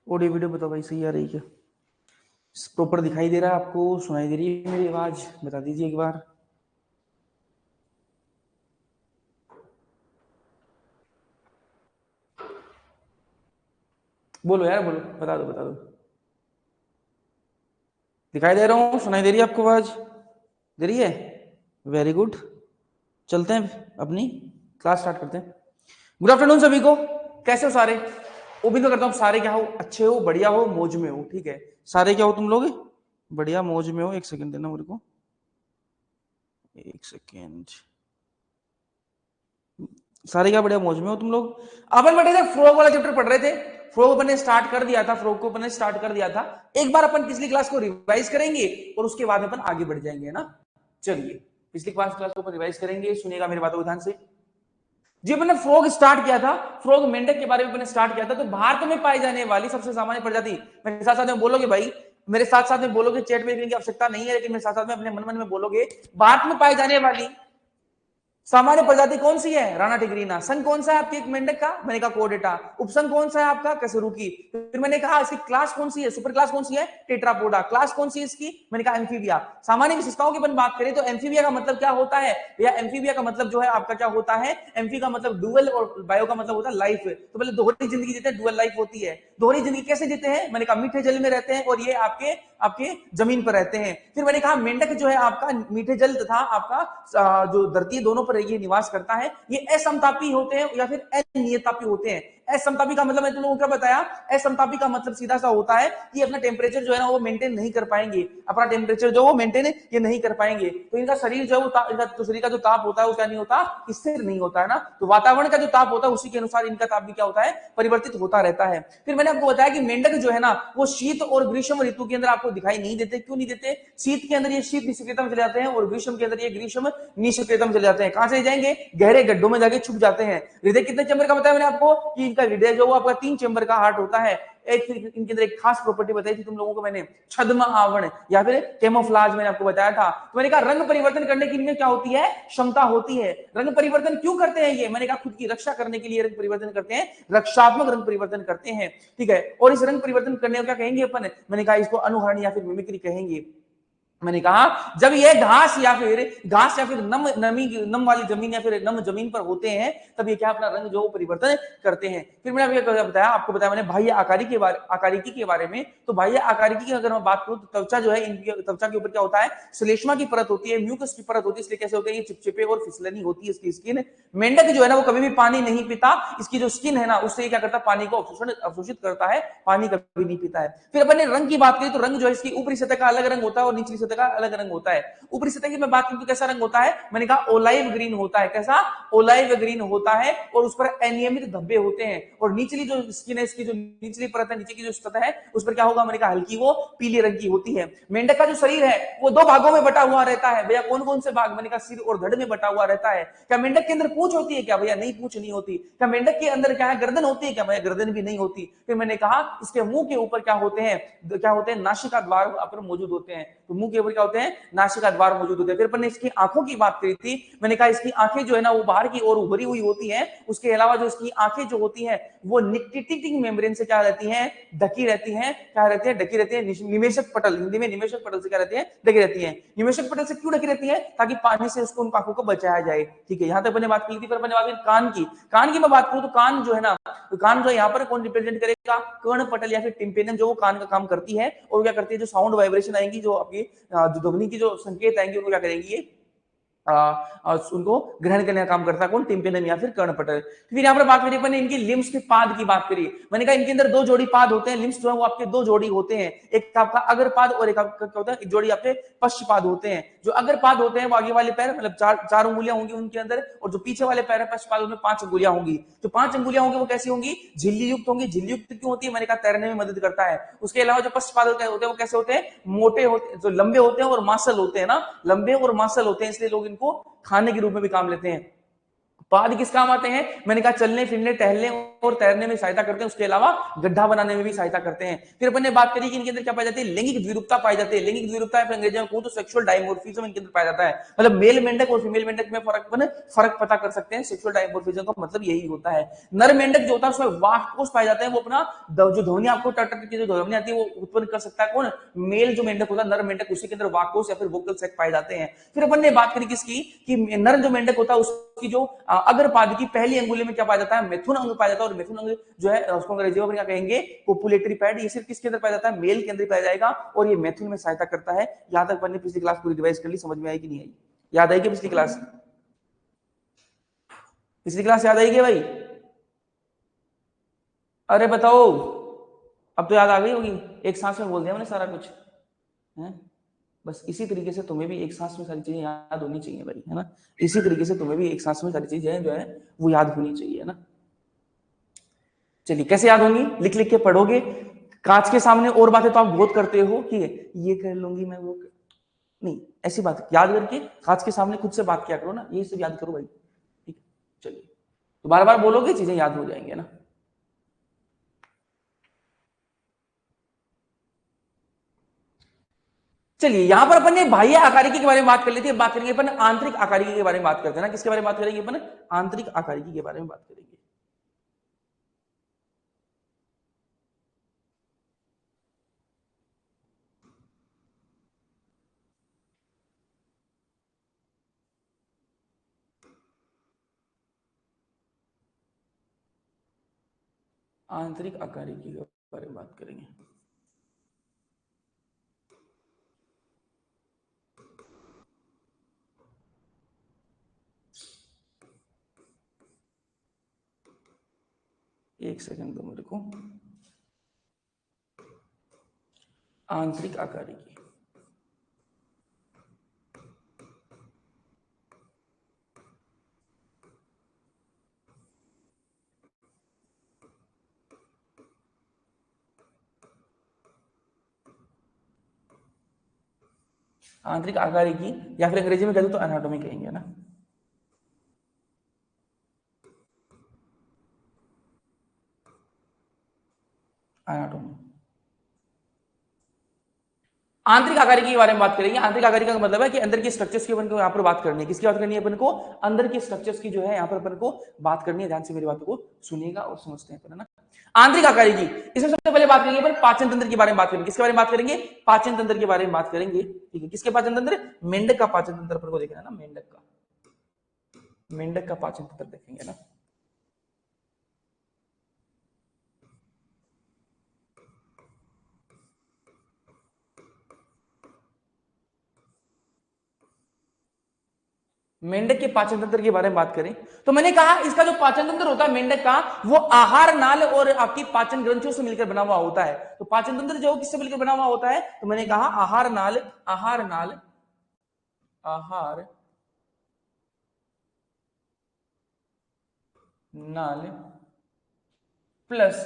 Audio video बताओ भाई, सही आ रही क्या? प्रॉपर दिखाई दे रहा है आपको? सुनाई दे रही है मेरी आवाज? बता दीजिए एक बार। बोलो यार, बोलो, बता दो बता दो। दिखाई दे रहा हूँ, सुनाई दे रही है आपको आवाज? दे रही है? Very good. चलते हैं अपनी क्लास स्टार्ट करते हैं। गुड आफ्टरनून सभी को। कैसे हो सारे? उम्मीद करता हूँ सारे क्या हो, अच्छे हो, बढ़िया हो, मौज में हो। ठीक है, सारे क्या हो तुम लोग? बढ़िया मौज में हो। एक सेकंड देना मेरे को, एक सेकेंड। सारे क्या बढ़िया मौज में हो तुम लोग? अपन बेटे थे फ्रॉग वाला चैप्टर पढ़ रहे थे। फ्रॉग अपन ने स्टार्ट कर दिया था, फ्रॉग को अपन ने स्टार्ट कर दिया था। एक बार अपन पिछली क्लास को रिवाइज करेंगे और उसके बाद अपन आगे बढ़ जाएंगे ना। चलिए, पिछली क्लास को अपन रिवाइज करेंगे, सुनिएगा मेरी बातों को ध्यान से। जी, अपन ने फ्रॉग स्टार्ट किया था, फ्रॉग मेंढक के बारे में अपन ने स्टार्ट किया था। तो भारत में पाई जाने वाली सबसे सामान्य प्रजाति, मेरे साथ साथ में बोलोगे भाई, मेरे साथ साथ में बोलोगे, चैट में लिखने की आवश्यकता नहीं है, लेकिन मेरे साथ साथ में अपने मन मन में बोलोगे। भारत में पाई जाने वाली सामान्य प्रजाति कौन सी है? राणा टिग्रीना। संघ कौन सा है आपके एक मेंढक का? मैंने कहा कोडेटा। उपसंघ कौन सा है आपका? कसरूकी। फिर मैंने कहा इसकी क्लास कौन सी है, सुपर क्लास कौन सी है? टेट्रापोडा। क्लास कौन सी है इसकी? मैंने कहा एम्फीबिया। सामान्य विशेषताओं की अपन बात करें तो एम्फीबिया का मतलब क्या होता है या एम्फीबिया का मतलब जो है आपका क्या होता है? एम्फी का मतलब डुअल और बायो का मतलब होता है लाइफ। तो पहले दोहरी जिंदगी जीते हैं, डुअल लाइफ होती है। दोहरी जिंदगी कैसे जीते हैं? मैंने कहा मीठे जल में रहते हैं और ये आपके आपके जमीन पर रहते हैं। फिर मैंने कहा मेंढक जो है आपका मीठे जल तथा आपका जो धरती दोनों पर ये निवास करता है। ये असमतापी होते हैं या फिर अनियतापी होते हैं। असमतापी का मतलब मैं तुम लोगों को क्या बताया? असमतापी का मतलब सीधा सा होता है कि अपना टेम्परेचर जो है ना वो मेंटेन नहीं कर पाएंगे, अपना टेम्परेचर जो वो मेंटेन ये नहीं कर पाएंगे। तो इनका शरीर जो है वो तो शरीर का जो ताप होता है वो क्या नहीं होता? स्थिर नहीं होता है ना। तो वातावरण का जो ताप होता है उसी के अनुसार इनका ताप भी क्या होता है? परिवर्तित होता रहता है। फिर मैंने आपको बताया कि मेंढक जो है ना वो शीत और ग्रीष्म ऋतु के अंदर आपको दिखाई नहीं देते। क्यों नहीं देते? शीत के अंदर ये शीत निष्क्रियता में चले जाते हैं और ग्रीष्म के अंदर ये ग्रीष्म निष्क्रियता में चले जाते हैं। कहां से जाएंगे? गहरे गड्ढों में जाके छुप जाते हैं। हृदय कितने चैम्बर का बताया मैंने आपको कि इनका हृदय जो वो आपका 3 चैम्बर का हार्ट होता है। एक इनके अंदर एक खास प्रॉपर्टी बताई थी तुम लोगों को मैंने, छद्म आवरण या फिर कैमोफ्लाज मैंने आपको बताया था। तो मैंने कहा रंग परिवर्तन करने की इनमें क्या होती है? क्षमता होती है। रंग परिवर्तन क्यों करते हैं ये? मैंने कहा खुद की रक्षा करने के लिए रंग परिवर्तन करते हैं, रक्षात्मक रंग परिवर्तन करते हैं। ठीक है, और इस रंग परिवर्तन करने को क्या कहेंगे अपन? मैंने कहा इसको अनुहरण या फिर मिमिक्री कहेंगे। मैंने कहा जब ये घास या फिर नम वाली जमीन या फिर नम जमीन पर होते हैं तब ये क्या अपना रंग जो परिवर्तन करते हैं। फिर मैंने आपको बताया मैंने बाह्य आकारिकी के बारे में। तो बाह्य आकारिकी की अगर मैं बात करूं तो त्वचा जो है इनकी त्वचा के ऊपर क्या होता है? श्लेष्मा की परत होती है, म्यूकस की परत होती है। इसलिए कैसे होते हैं? ये चिपचिपे और फिसलनी होती है इसकी स्किन। मेंढक जो है ना वो कभी भी पानी नहीं पीता। इसकी जो स्किन है ना उससे क्या करता है? पानी को अवशोषित करता है, पानी कभी नहीं पीता है। फिर अपन ने रंग की बात की तो रंग जो है इसकी ऊपरी सतह का अलग रंग होता है और निचली सतह का अलग रंग होता है। ऊपरी सतह की मैं बात करूं तो कैसा रंग होता है? मैंने कहा ओलाइव ग्रीन होता है। कैसा? ओलाइव ग्रीन होता है और उस पर अनियमित धब्बे होते हैं। और निचली जो स्किन है इसकी जो निचली परत है, नीचे की जो सतह है उस पर क्या होगा? मैंने कहा हल्की वो पीले रंग की होती है। मेंढक का जो शरीर है वो 2 भागों में बटा हुआ रहता है। भैया कौन कौन से भाग? मैंने कहा सिर और धड़ में बटा हुआ रहता है। क्या मेंढक के अंदर पूंछ होती है क्या? भैया नहीं, पूंछ नहीं होती। क्या मेंढक के अंदर क्या है? गर्दन होती है क्या? भैया गर्दन भी नहीं होती। फिर मैंने कहा इसके मुंह के ऊपर क्या होते हैं? नासिका द्वार पर मौजूद होते हैं। तो मुंह के ऊपर क्या होते हैं? नासिका द्वार मौजूद होते हैं। फिर अपन ने इसकी आंखों की बात करी थी। मैंने कहा इसकी आंखें जो है ना वो बाहर की ओर उभरी हुई होती हैं। उसके अलावा जो इसकी आंखें जो होती हैं वो निक्टिटिंग मेम्ब्रेन से क्या रहती हैं? ढकी रहती हैं। क्या रहती है? ढकी रहती है। निमेशक पटल, हिंदी में निमेशक पटल से क्या रहती है? ढकी रहती है। निमेशक पटल से क्यों ढकी रहती है? ताकि पानी से उसको उन आंखों को बचाया जाए। ठीक है, यहां तक मैंने बात की थी। फिर मैंने बात की कान की। कान की मैं बात करूं तो कान जो है ना, कान जो यहाँ पर कौन रिप्रेजेंट करेगा? कर्ण पटल या फिर टिम्पेनियम जो वो कान का काम करती है। और क्या करती है? जो साउंड वाइब्रेशन आएंगी, जो आपकी जो ध्वनि की जो संकेत आएंगे उनको क्या करेंगी? उनको ग्रहण करने का काम करता है कौन? टिम्पेनियम या फिर कर्णपटल। फिर यहाँ पर बात करी अपन ने इनकी लिम्स के पाद की बात करी। मैंने कहा इनके अंदर 2 जोड़ी पाद होते हैं। लिम्स जो है वो आपके 2 जोड़ी होते हैं। एक आपका अग्र पाद और एक आपका क्या होता है? एक जोड़ी आपके पश्च पाद होते हैं। जो अग्र पाद होते हैं वो आगे वाले पैर मतलब 4 उंगलियां होंगी उनके अंदर, और जो पीछे वाले पैर है पश्च पाद उनमें 5 उंगलियां होंगी। जो 5 उंगलियां होंगी वो कैसी होंगी? झिल्ली युक्त होंगी। झिल्ली युक्त क्यों होती है? मैंने कहा तैरने में मदद करता है। उसके अलावा जो पश्च पाद होते हैं वो कैसे होते हैं? मोटे होते हैं, जो लंबे होते हैं और मासल होते हैं ना, लंबे और मासल होते हैं, इसलिए लोग इनको खाने के रूप में भी काम लेते हैं। पाद किस काम आते हैं? मैंने कहा चलने फिरने टहलने और तैरने में सहायता करते हैं, उसके अलावा गड्ढा बनाने में भी सहायता करते हैं। फिर अपन ने बात करी कि इनके अंदर क्या पाई जाती है, लैंगिक द्विरूपता पाई जाती है। लैंगिक द्विरूपता अंग्रेजी में कहूं तो सेक्सुअल डायमोर्फिज्म इनके अंदर पाया जाता है। मतलब मेल मेंढक और फीमेल मेंढक में फर्क पता कर सकते हैं। सेक्सुअल डायमोर्फिज्म का मतलब यही होता है। नर मेंढक जो होता है उसमें वाक कोष पाए जाते हैं, वो अपना जो ध्वनि आपको टट की जो ध्वनि आती है वो उत्पन्न कर सकता है कौन, मेल जो मेंढक होता है, नर मेंढक, उसी के अंदर वाक कोष या फिर वोकल सैक पाए जाते हैं। फिर अपन ने बात करी किसकी, कि नर जो मेंढक होता है उसकी जो अग्रपाद की पहली अंगुली में क्या पाया जाता है, मिथुन अंग पाया जाता है। और मिथुन अंग जो है उसको अंग्रेजी में क्या कहेंगे, कोपुलेटरी पैड। ये सिर्फ किसके अंदर पाया जाता है, मेल के अंदर पाया जाएगा, और ये मैथुन में सहायता करता है। यहां तक अपन ने पिछली क्लास पूरी रिवाइज कर ली, समझ में आई कि नहीं आई, याद आई कि पिछली क्लास, पिछली क्लास याद आई कि भाई, अरे बताओ, अब तो याद आ गई होगी, एक सांस में बोल दिया मैंने सारा कुछ है। बस इसी तरीके से तुम्हें भी एक सांस में सारी चीजें याद होनी चाहिए भाई, है ना। इसी तरीके से तुम्हें भी एक सांस में सारी चीजें जो है वो याद होनी चाहिए, है ना। चलिए कैसे याद होंगी, लिख लिख के पढ़ोगे। कांच के सामने और बातें तो आप बहुत करते हो कि ये कर लूंगी मैं, वो नहीं, ऐसी बात याद करके कांच के सामने खुद से बात किया करो ना, ये सब याद करो भाई, ठीक है। चलिए तो बार बार बोलोगे चीजें याद हो जाएंगे ना। चलिए यहां पर अपन ने बाह्य आकारिकी के बारे में बात कर ली थी, बात करेंगे अपन आंतरिक आकारिकी के बारे में बात करते हैं ना। किसके बारे में बात करेंगे अपन, आंतरिक आकारिकी के बारे में बात करेंगे। आंतरिक आकारिकी के बारे में बात करेंगे। एक सेकंड दो मेरे को। आंतरिक आकारिकी, आंतरिक आकारिकी या फिर अंग्रेजी में कह दो तो एनाटॉमी कहेंगे ना। एनाटॉमी, आंतरिक आकारिकी के बारे में बात करेंगे। आंतरिक आकारिका का मतलब है कि अंदर के स्ट्रक्चर्स की अपन को यहाँ पर बात करनी है। किसकी बात करनी है अपन को, अंदर के स्ट्रक्चर्स की जो है यहाँ पर अपन को बात करनी है। ध्यान से मेरी बातों को सुनिएगा और समझते हैं, है ना। आंतरिक आकारिकी, इसमें सबसे पहले बात करेंगे अपन पाचन तंत्र के बारे में बात करेंगे। किसके बारे में बात करेंगे, पाचन तंत्र के बारे में बात करेंगे, ठीक है। किसके पाचन तंत्र, मेंढक का पाचन तंत्र अपन को देखना है ना, मेंढक का पाचन तंत्र देखेंगे ना। मेंढक के पाचन तंत्र के बारे में बात करें तो मैंने कहा इसका जो पाचन तंत्र होता है मेंढक का, वो आहार नाल और आपकी पाचन ग्रंथियों से मिलकर बना हुआ होता है। तो पाचन तंत्र जो किससे मिलकर बना हुआ होता है, तो मैंने कहा आहार नाल, आहार नाल प्लस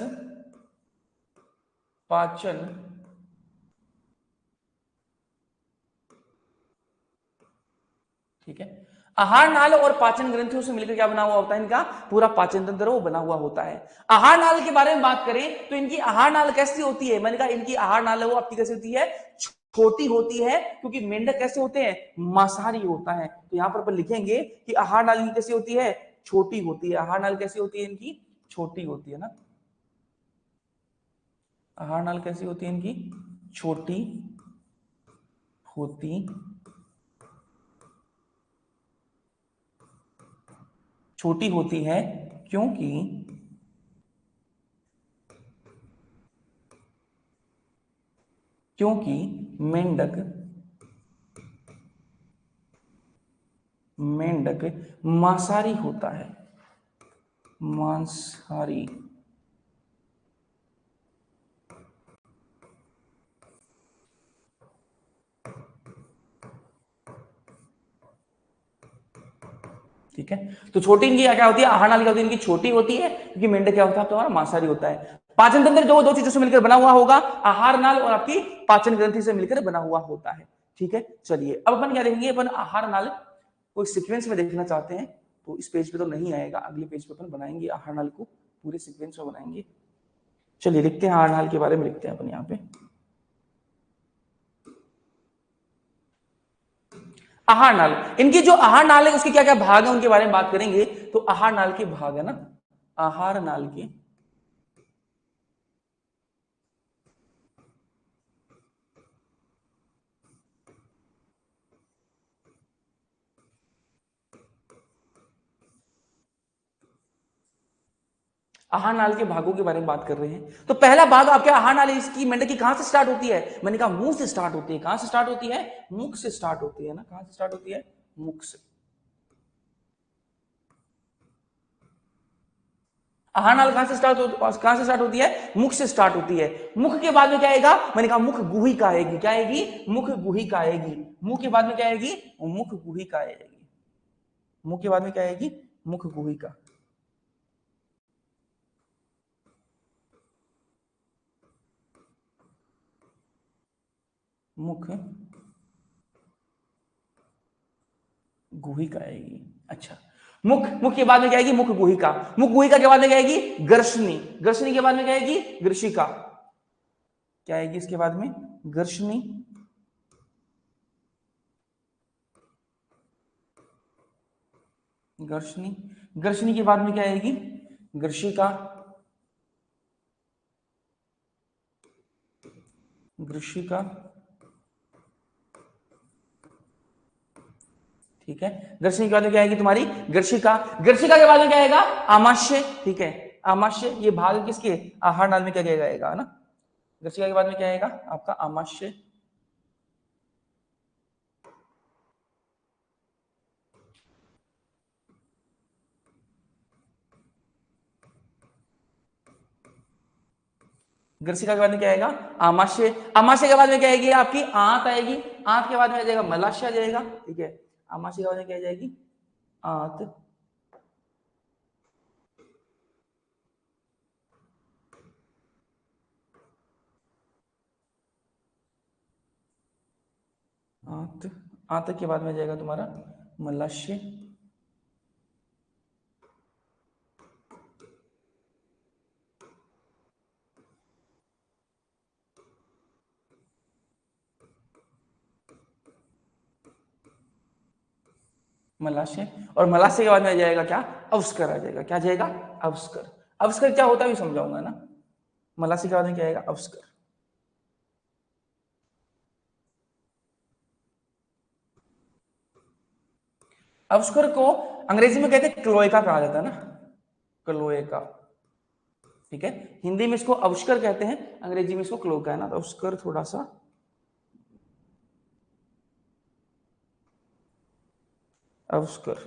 पाचन, ठीक है। आहार नाल और पाचन ग्रंथियों से मिलकर क्या बना हुआ होता है, इनका पूरा पाचन तंत्र वो बना हुआ होता है। आहार नाल के बारे में बात करें तो इनकी आहार नाल कैसी होती है, मैंने कहा इनकी आहार नाल है वो आपकी कैसी होती है, छोटी होती है, क्योंकि मेंढक कैसे होते हैं, मांसाहारी होता है। तो यहां पर अपन लिखेंगे कि आहार नाल इनकी कैसी होती है, छोटी होती है। आहार नाल कैसी होती है इनकी, छोटी होती है ना। आहार नाल कैसी होती है इनकी, छोटी होती, छोटी होती है क्योंकि मेंढक मांसाहारी होता है, मांसाहारी। ठीक है, तो छोटी इनकी क्या होती है, आहार नालिका होती है इनकी छोटी होती है, क्योंकि मेंढक क्या होता है तुम्हारा मांसाहारी होता है। पाचन तंत्र जो दो चीजों से मिलकर बना हुआ होगा, आहार नाल और आपकी पाचन ग्रंथि से मिलकर बना हुआ होता है। ठीक है, चलिए अब अपन क्या देखेंगे, अपन आहार नाल को सीक्वेंस में देखना चाहते हैं, तो इस पेज पे तो नहीं आएगा, अगले पेज पे अपन बनाएंगे आहार नाल को, पूरे सीक्वेंस में बनाएंगे। चलिए लिखते हैं, आहार नाल के बारे में लिखते हैं अपन यहाँ पे। आहार नाल, इनकी जो आहार नाल है उसके क्या क्या भाग है उनके बारे में बात करेंगे। तो आहार नाल के भाग है ना, आहार नाल के आहार नाल के भागों के बारे में बात कर रहे हैं। तो पहला भाग आपके आहार नाल इसकी मेंढक की कहां से स्टार्ट होती है? मैंने कहा मुंह से स्टार्ट होती है। कहां से स्टार्ट होती है? मुख से स्टार्ट होती है ना। कहां से स्टार्ट होती है? मुख से। आहार नाल कहां से स्टार्ट होती है? मुख से स्टार्ट होती है। मुख के बाद में क्या आएगा? मैंने कहा मुख गुहिका आएगी। क्या आएगी? मुख गुहिका आएगी। मुंह के बाद में क्या आएगी? मुख गुहिका आएगी। मुंह के बाद में क्या आएगी? मुख गुहिका। मुख गुहिका आएगी। अच्छा, मुख के बाद में क्या आएगी? मुख गुहिका। मुख गुहिका के बाद में क्या आएगी? गर्शनी। गर्शनी के बाद में क्या आएगी? ग्रशिका। क्या आएगी इसके बाद में? गर्शनी। गर्शनी। गर्शनी के बाद में क्या आएगी? ग्रशिका। ग्रशिका। ठीक है, गर्शनी के बाद में क्या आएगी तुम्हारी? गर्शिका। गर्शिका के बाद में क्या आएगा? आमाशय। ठीक है, आमाशय ये भाग किसके? आहार नाल में क्या आएगा ना। गर्शिका के बाद में क्या आएगा? आपका आमाशय। ग्रसिका के बाद में क्या आएगा? आमाशय। आमाशय के बाद में क्या आएगी? आपकी आंत आएगी। आंत के बाद में आ जाएगा मलाशय आ जाएगा। ठीक है, आमाशय के बाद में क्या आ जाएगी? आंत। आंत। आंत के बाद में आ जाएगा तुम्हारा मलाशय। मलाशय। और मलाशय के बाद में आ जाएगा क्या? अवस्कर आ जाएगा। क्या आ जाएगा? अवस्कर। अवस्कर क्या होता है भी समझाऊंगा ना। मलाशय के बाद में क्या आएगा? अवस्कर। अवस्कर को अंग्रेजी में कहते हैं क्लोएका कहा जाता है ना, क्लोएका। ठीक है, हिंदी में इसको अवस्कर कहते हैं, अंग्रेजी में इसको क्लोएका है ना। तो अवस्कर थोड़ा सा अवस्कर।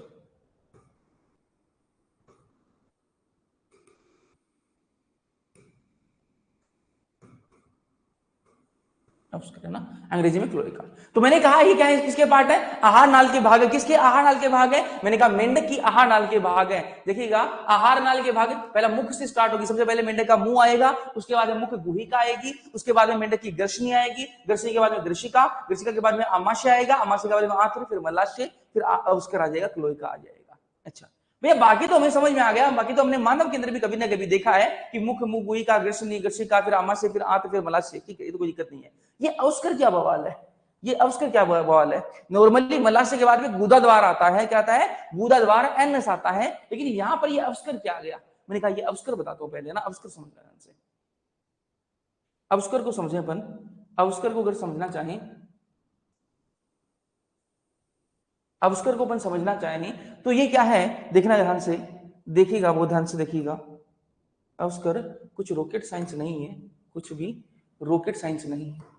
अवस्कर है ना, अंग्रेजी में क्लोएका। तो मैंने कहा ये क्या है? किसके पार्ट है? आहार नाल के भाग है। किसके आहार नाल के भाग है? मैंने कहा मेंढक की आहार नाल के भाग है। देखिएगा, आहार नाल के भाग पहला मुख से स्टार्ट होगी। सबसे पहले मेंढक का मुंह आएगा, उसके बाद में मुख गुहिका आएगी, उसके बाद में मेंढक की गर्शनी आएगी, गर्शनी के बाद में ग्रशिका, ग्रशिका के बाद में आमाशय आएगा, आमाशय के बाद में आंत्र, फिर मलाशय, फिर अवस्कर आ जाएगा, क्लोएका आ जाएगा। अच्छा भैया, बाकी तो हमें समझ में आ गया। बाकी तो हमने मानव के अंदर भी कभी ना कभी देखा है कि मुख, मुंह, गुहिका, ग्रसनी, ग्रसिका, फिर आमाशय, फिर आंत, फिर मलाशय। ठीक है, ये तो कोई दिक्कत नहीं है। ये अवस्कर क्या बवाल है? ये अवस्कर क्या बवाल है? नॉर्मली मलाशय के बाद में गुदा द्वार आता है। क्या आता है? गुदा द्वार, एनस आता है। लेकिन यहां पर ये अवस्कर क्या आ गया? मैंने कहा ये अवस्कर बताता हूं पहले ना, अवस्कर समझना से। अवस्कर को समझे अपन। अवस्कर को अगर समझना चाहें, अवस्कर को अपन समझना चाहें तो ये क्या है, देखना ध्यान से। देखिएगा, वो ध्यान से देखिएगा। अवस्कर कुछ रॉकेट साइंस नहीं है, कुछ भी रॉकेट साइंस नहीं है।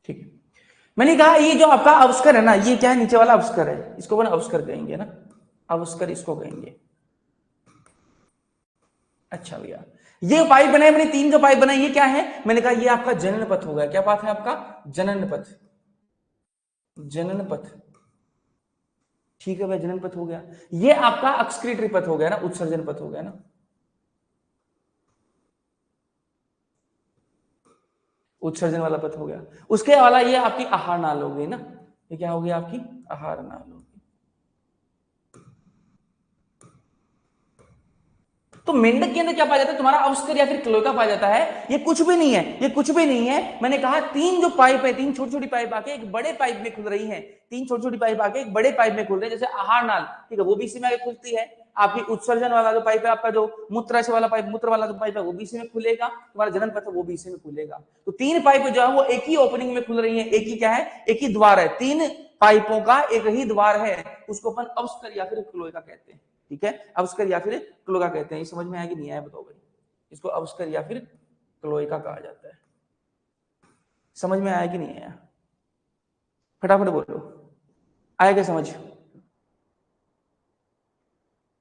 ठीक है, मैंने कहा ये जो आपका अवस्कर है ना, ये क्या है, नीचे वाला अवस्कर है, इसको अपन अवस्कर कहेंगे ना, अवस्कर इसको कहेंगे। अच्छा भैया, ये पाइप बनाए मैंने, तीन जो पाइप बनाए, ये क्या है, मैंने कहा ये आपका जनन पथ हो गया। क्या बात है आपका, जनन पथ, जनन पथ। ठीक है भाई, जनन पथ हो गया। ये आपका एक्सक्रीटरी पथ हो गया ना, उत्सर्जन पथ हो गया ना, उत्सर्जन वाला पथ हो गया। उसके वाला ये आपकी आहार नाल हो गई ना, ये क्या हो गया आपकी आहार नाल हो गई। तो मेंढक के अंदर क्या पाया जाता है, तुम्हारा अवस्कर या फिर क्लोएका पाया जाता है। ये कुछ भी नहीं है, ये कुछ भी नहीं है। मैंने कहा तीन जो पाइप है, तीन छोटी छोटी पाइप आके एक बड़े पाइप में खुल रही है, तीन छोटी छोटी पाइप आके एक बड़े पाइप में खुल रही है, जैसे आहार नाल, ठीक है, वो भी इसी में आगे खुलती है। आपकी उत्सर्जन वाला जो पाइप है, आपका जो मूत्राशय वाला पाइप, मूत्र वाला जो पाइप है, वो भी इसी में खुलेगा। तुम्हारा जनन पथ वो भी इसी में खुलेगा। तो तीन पाइप जो है वो एक ही ओपनिंग में खुल रही है, एक ही क्या है, एक ही द्वार है, तीन पाइपों का एक ही द्वार है, उसको अपन अवस्कर या फिर क्लोएका कहते हैं। ठीक है, अवस्कर या फिर क्लोएका कहते हैं। ये समझ में आया कि नहीं आया बताओ भाई, इसको अवस्कर या फिर क्लोएका कहा जाता है। समझ में आया कि नहीं आया, फटाफट बोलो, आया क्या समझ,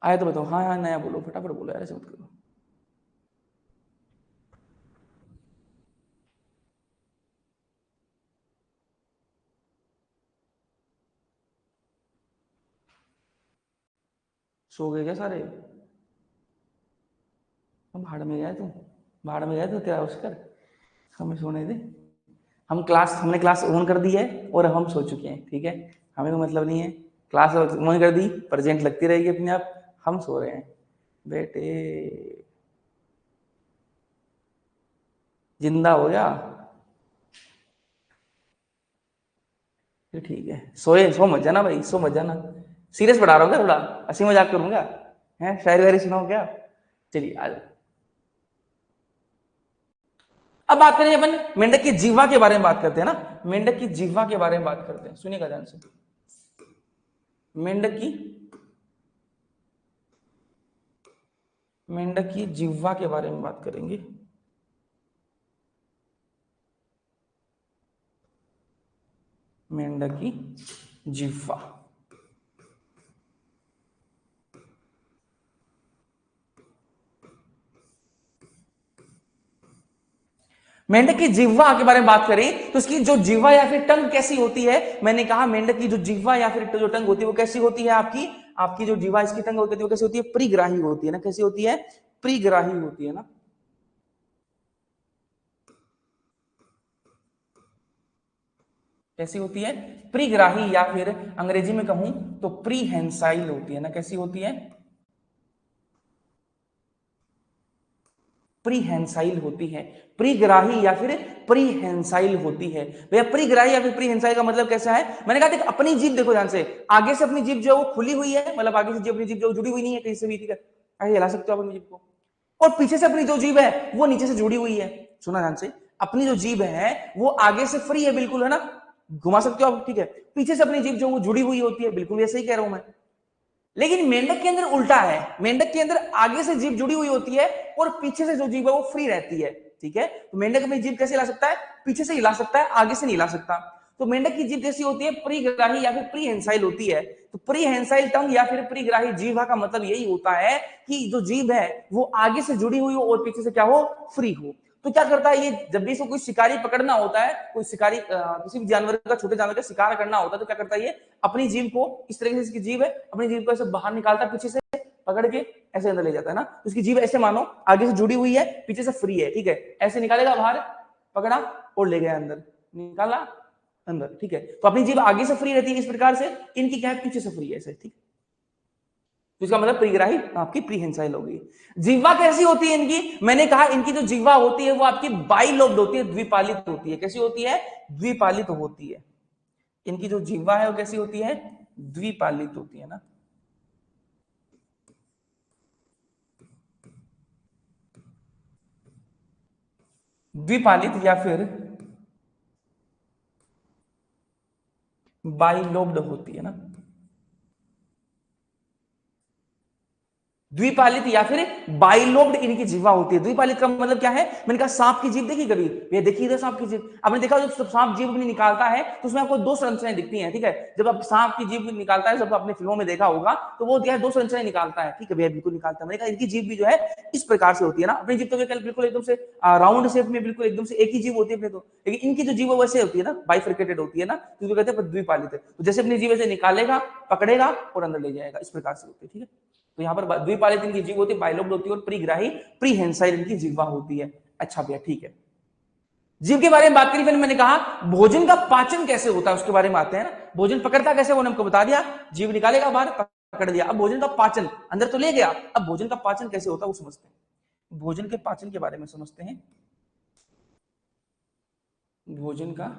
आया तो बताओ, हाँ हाँ नया बोलो, फटाफट बोलो यार, ऐसे मत करो। सो गए क्या सारे, हम भाड़ में गए, तुम भाड़ में गए तो तेरा अवस्कर, हमें सोने दे। हमने क्लास ऑन कर दी है और हम सो चुके हैं, ठीक है, हमें कोई मतलब नहीं है। क्लास ऑन कर दी, प्रेजेंट लगती रहेगी अपने आप, हम सो रहे हैं बेटे, जिंदा हो गया, फिर ठीक है, सोए, सो मत जाना भाई, सो मत जाना। सीरियस पढ़ा रहा हूँ क्या, थोड़ा हंसी मजाक करूंगा, है शायरी वायरी सुनाओ क्या। चलिए आ जाओ। अब बात करें अपन मेंढक की जीवा के बारे में बात करते हैं ना, मेंढक की जीवा के बारे में बात करते हैं, सुनिएगा ध्यान से। मेंढक की, मेंढक की जिह्वा के बारे में बात करेंगे। मेंढक की जिह्वा, मेंढक की जिह्वा के बारे में बात करें तो इसकी जो जिह्वा या फिर टंग कैसी होती है, मैंने कहा मेंढक की जो जिह्वा या फिर जो टंग होती है वो कैसी होती है आपकी, आपकी जो जिह्वा इसकी टंग होती है वो कैसी होती है, परिग्राही होती है ना, कैसी होती है, परिग्राही होती है ना, कैसी होती है, परिग्राही, या फिर अंग्रेजी में कहूं तो प्रीहेंसाइल होती है ना, कैसी होती है, प्रीहेंसाइल होती है, प्रीग्राही या फिर प्रीहेंसाइल होती है। भैया प्रीग्राही या फिर प्रीहेंसाइल का मतलब कैसा है, मैंने कहा देख अपनी जीभ देखो ध्यान से, आगे से अपनी जीभ जो है वो खुली हुई है, मतलब आगे से जो अपनी जीभ जो जुड़ी हुई नहीं है कहीं से भी, ठीक है, ऐसे हिला सकते हो अपनी जीभ को, और पीछे से अपनी जो जीभ है वो नीचे से जुड़ी हुई है। सुना ध्यान से, अपनी जो जीभ है वो आगे से फ्री है बिल्कुल, है ना, घुमा सकते हो आप, ठीक है, पीछे से अपनी जीभ जो वो जुड़ी हुई होती है, बिल्कुल ऐसे ही कह रहा हूं मैं। लेकिन मेंढक के अंदर उल्टा है, मेंढक के अंदर आगे से जीभ जुड़ी हुई होती है और पीछे से जो जीभ है वो फ्री रहती है, ठीक है। तो मेंढक अपनी जीभ कैसे हिला सकता है, पीछे से हिला सकता है, आगे से नहीं हिला सकता। तो मेंढक की जीभ कैसी होती है, प्रीग्राही या फिर प्रीहेंसाइल होती है। तो प्रीहेंसाइल टंग या फिर प्रीग्राही जीभ का मतलब यही होता है कि जो जीभ है वो आगे से जुड़ी हुई हो और पीछे से क्या हो, फ्री हो। तो क्या करता है ये, जब भी इसको कोई शिकारी पकड़ना होता है, कोई शिकारी किसी भी जानवर का, छोटे जानवर का शिकार करना होता है, तो क्या करता है ये अपनी जीभ को, इस तरीके से इसकी जीभ है, अपनी जीभ को ऐसे बाहर निकालता है, पीछे से पकड़ के ऐसे अंदर ले जाता है ना, तो उसकी जीभ ऐसे मानो आगे से जुड़ी हुई है, पीछे से फ्री है, ठीक है, ऐसे निकालेगा बाहर, पकड़ा और ले गया अंदर, निकाला अंदर, ठीक है। तो अपनी जीभ आगे से फ्री रहती है इस प्रकार से, इनकी क्या है पीछे से फ्री है ऐसे, ठीक। तो इसका मतलब प्रीग्राही आपकी प्रीहेंसाइल होगी। जिह्वा कैसी होती है इनकी, मैंने कहा इनकी जो जिह्वा होती है वो आपकी बाइलोब्ड होती है, द्विपालित होती है, कैसी होती है, द्विपालित होती है। इनकी जो जिह्वा है वो कैसी होती है, द्विपालित होती है ना, द्विपालित या फिर बाइलोब्ड होती है ना, द्विपालित या फिर बाइलोब्ड इनकी जीवा होती है। द्विपालित का मतलब क्या है? मैंने कहा सांप की जीभ देखी कभी? ये देखी इधर सांप की जीभ, आपने देखा जब सांप जीभ अपनी निकालता है तो उसमें आपको दो संरचनाएं दिखती हैं, ठीक है। जब आप सांप की जीभ निकालता है, जब आपने फिल्मों में देखा होगा, तो वो क्या है, दो संरचनाएं निकालता है, ठीक है भैया, बिल्कुल निकालता है। मैंने कहा इनकी जीभ भी जो है इस प्रकार से होती है ना, अपनी जीभ तो बिल्कुल एकदम से राउंड शेप में, बिल्कुल एकदम से एक ही जीभ होती है अपने तो, लेकिन इनकी जो जीभ वैसे होती है ना, बाइफरकेटेड होती है ना, तो कहते हैं द्विपालित है। तो जैसे अपनी जीभ से निकालेगा, पकड़ेगा और अंदर ले जाएगा, इस प्रकार से होती है, ठीक है। तो यहाँ पर द्विपालित इनकी जीभ होती है, बाइलोब्ड होती है, और प्रीग्राही प्रीहेंसाइल इनकी जीवा होती है। अच्छा भैया ठीक है, जीव के बारे में बात करी, फिर मैंने कहा भोजन का पाचन कैसे होता है उसके बारे में आते हैं ना। भोजन पकड़ता कैसे वो हमको बता दिया, जीव निकालेगा बाहर, पकड़ दिया। अब भोजन का पाचन, अंदर तो ले गया, अब भोजन का पाचन कैसे होता है वो समझते हैं। भोजन के पाचन के बारे में समझते हैं। भोजन का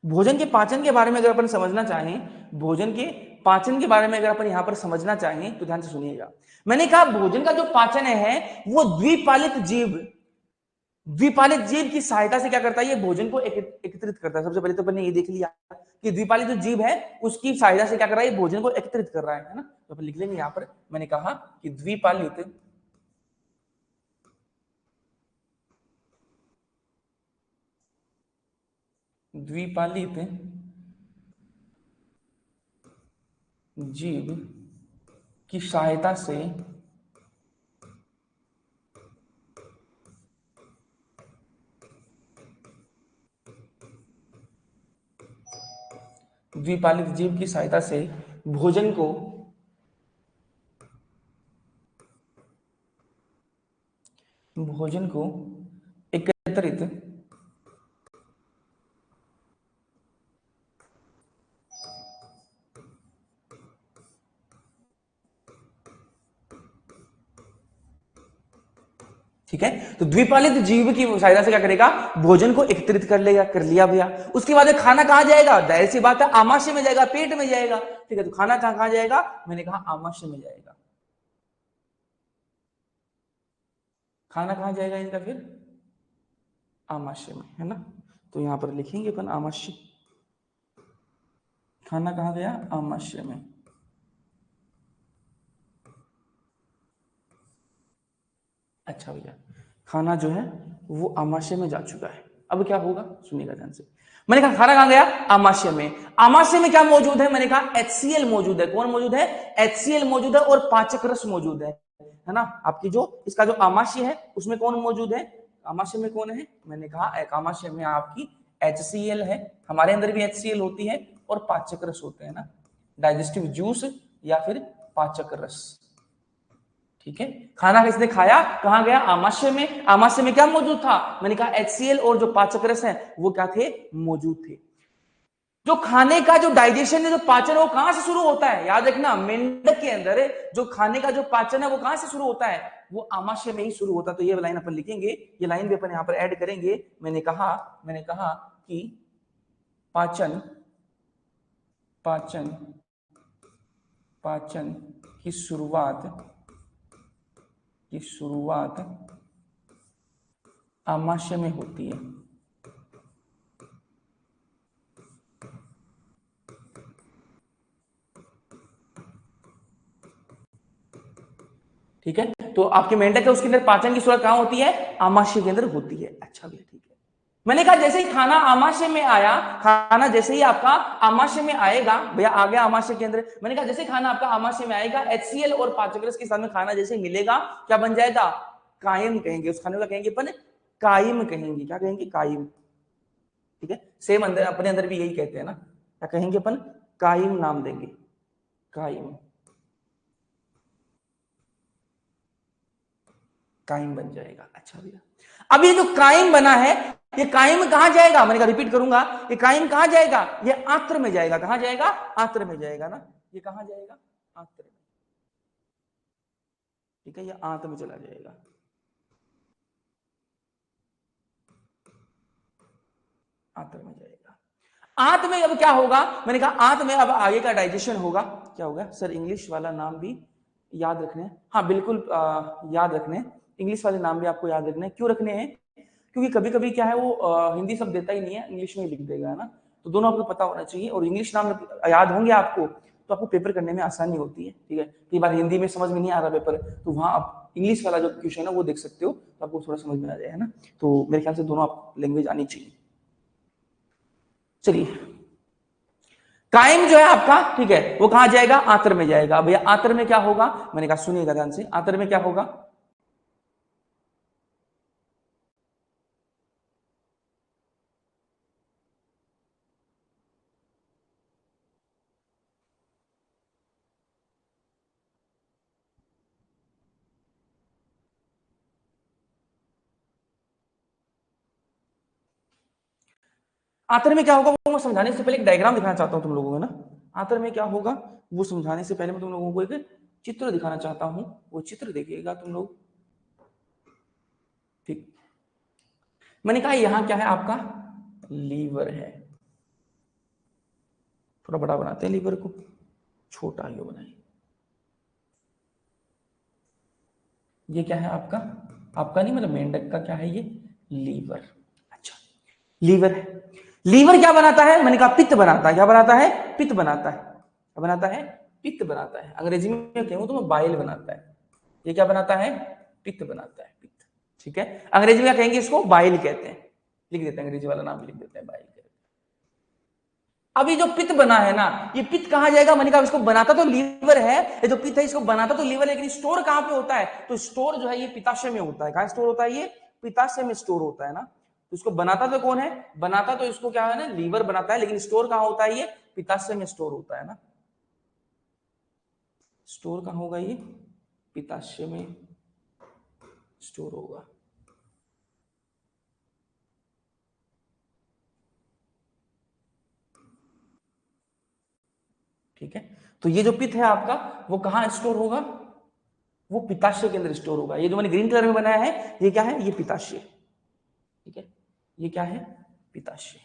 भोजन के पाचन के बारे में अगर अपन समझना चाहें, भोजन के पाचन के बारे में अगर अपन यहां पर समझना चाहें तो ध्यान से सुनिएगा। मैंने कहा भोजन का जो पाचन है वो द्विपालित जीव, द्विपालित जीव की सहायता से क्या करता है, ये भोजन को एकत्रित करता है। सबसे पहले तो अपन ने ये देख लिया कि द्विपालित जो जीव है उसकी सहायता से क्या कर रहा है, भोजन को एकत्रित कर रहा है ना। तो अपन लिख लेंगे यहां पर, मैंने कहा कि द्विपालित द्विपालित जीव की सहायता से द्विपालित जीव की सहायता से भोजन को एकत्रित ठीक है। तो द्विपालित जीव की सहायता से क्या करेगा, भोजन को एकत्रित कर लेगा, कर लिया भैया। उसके बाद खाना कहां जाएगा, जाहिर सी बात है आमाशय में जाएगा, पेट में जाएगा, ठीक है। तो खाना कहां जाएगा, मैंने कहा आमाशय में जाएगा। खाना कहां जाएगा इनका, फिर आमाशय में, है ना। तो यहां पर लिखेंगे अपन आमाशय, खाना कहां गया, आमाशय में। अच्छा भैया, खाना जो है वो आमाशय में जा चुका है। अब क्या होगा, सुनिएगा ध्यान से। मैंने कहा खाना कहां गया, आमाशय में। आमाशय में क्या मौजूद है, मैंने कहा HCl मौजूद है। कौन मौजूद है, HCl मौजूद है, और पाचक रस मौजूद है ना। आपकी जो इसका जो आमाशय है उसमें कौन मौजूद है, आमाशय में कौन है, मैंने कहा आमाशय में आपकी HCl है। हमारे अंदर भी HCl होती है, और पाचक रस होते हैं ना, डाइजेस्टिव जूस या फिर पाचक रस, ठीक है। खाना किसने खाया, कहां गया, आमाशय में। आमाशय में क्या मौजूद था, मैंने कहा HCl, और जो पाचक रस है वो क्या थे, मौजूद थे। जो खाने का जो डाइजेशन है, जो पाचन है, वो कहां से शुरू होता है, याद रखना, मेंढक के अंदर जो खाने का जो पाचन है वो कहां से शुरू होता है, वो आमाशय में ही शुरू होता है। तो ये लाइन अपन लिखेंगे, ये लाइन भी अपन यहां पर ऐड करेंगे। मैंने कहा कि पाचन पाचन पाचन की शुरुआत आमाशय में होती है। ठीक है। तो आपके मेंढक है उसके अंदर पाचन की शुरुआत कहां होती है, आमाशय के अंदर होती है। अच्छा भैया ठीक है। मैंने कहा जैसे ही खाना आमाशय में आया, खाना जैसे ही आपका आमाशय में आएगा, भैया आ गया आमाशय के अंदर। मैंने कहा जैसे खाना आपका आमाशय में आएगा, HCl और पाचक रस के साथ में खाना जैसे मिलेगा, क्या बन जाएगा, कायम कहेंगे उस खाने का, कहेंगे अपन कायम कहेंगे। क्या कहेंगे, कायम, ठीक है। सेम अंदर अपने अंदर भी यही कहते हैं ना, क्या कहेंगे अपन, कायम नाम देंगे, कायम, कायम बन जाएगा। अच्छा भैया, अब ये जो कायम बना है, ये कायम कहां जाएगा, मैंने कहा रिपीट करूंगा, ये कायम कहां जाएगा, ये आंत्र में जाएगा। कहां जाएगा, आंत्र में जाएगा ना, ये कहां जाएगा, आंत्र में, ठीक है, ये आंत्र में चला जाएगा। आंत्र में जाएगा। आंत में अब क्या होगा, मैंने कहा आंत में अब आगे का डाइजेशन होगा। क्या होगा सर, इंग्लिश वाला नाम भी याद रखने, हाँ बिल्कुल याद रखने, इंग्लिश वाले नाम भी आपको याद रखने हैं। क्यों रखने हैं? क्योंकि कभी कभी क्या है वो हिंदी शब्द देता ही नहीं है, इंग्लिश में ही लिख देगा, है ना। तो दोनों आपको पता होना चाहिए, और इंग्लिश नाम याद होंगे आपको तो आपको पेपर करने में आसानी होती है, ठीक है। कई बार हिंदी में समझ में नहीं आ रहा पेपर, तो वहां आप इंग्लिश वाला जो क्वेश्चन है वो देख सकते हो, तो आपको थोड़ा समझ में आ जाए, है ना। तो मेरे ख्याल से दोनों आप लैंग्वेज आनी चाहिए। चलिए, कायम जो है आपका, ठीक है, वो कहां जाएगा? आतर में जाएगा। भैया आतर में क्या होगा? मैंने कहा सुनिएगा ध्यान से, आतर में क्या होगा? आतर में क्या होगा वो मैं समझाने से पहले एक डायग्राम दिखाना चाहता हूं तुम लोगों को, ना। आतर में क्या होगा वो समझाने से पहले मैं तुम लोगों को एक चित्र दिखाना चाहता हूं, वो चित्र देखिएगा तुम लोग, ठीक। मैंने कहा यहां क्या है आपका? लीवर है। थोड़ा बड़ा बनाते हैं लीवर को, छोटा ये बनाए। ये क्या है आपका? आपका नहीं, मतलब मेंढक का क्या है ये? लीवर। अच्छा, लीवर है। लीवर क्या बनाता है? मैंने कहा पित्त बनाता है। क्या बनाता है? पित्त बनाता है। क्या बनाता है? पित्त बनाता है। अंग्रेजी में कहूं तो बाइल बनाता है। ये क्या बनाता है? पित्त बनाता है, पित्त, ठीक है। अंग्रेजी में क्या कहेंगे? इसको बाइल कहते हैं। लिख देते हैं, अंग्रेजी वाला नाम लिख देते हैं, बाइल कहते हैं। अभी जो पित्त बना है ना, ये पित्त कहां जाएगा? मैंने कहा इसको बनाता तो लीवर है, ये जो पित्त है इसको बनाता तो लीवर है, लेकिन स्टोर कहां पे होता है? तो स्टोर जो है ये पित्ताशय में होता है। कहां स्टोर होता है? ये पित्ताशय में स्टोर होता है ना। तो इसको बनाता तो कौन है? बनाता तो इसको क्या है ना, लीवर बनाता है, लेकिन स्टोर कहां होता है? ये पित्ताशय में स्टोर होता है ना। स्टोर कहां होगा? ये पित्ताशय में स्टोर होगा। ठीक है, तो ये जो पित्त है आपका वो कहां स्टोर होगा? वो पित्ताशय के अंदर स्टोर होगा। ये जो मैंने ग्रीन कलर में बनाया है ये क्या है? ये पित्ताशय, ठीक है। ये क्या है? पित्ताशय,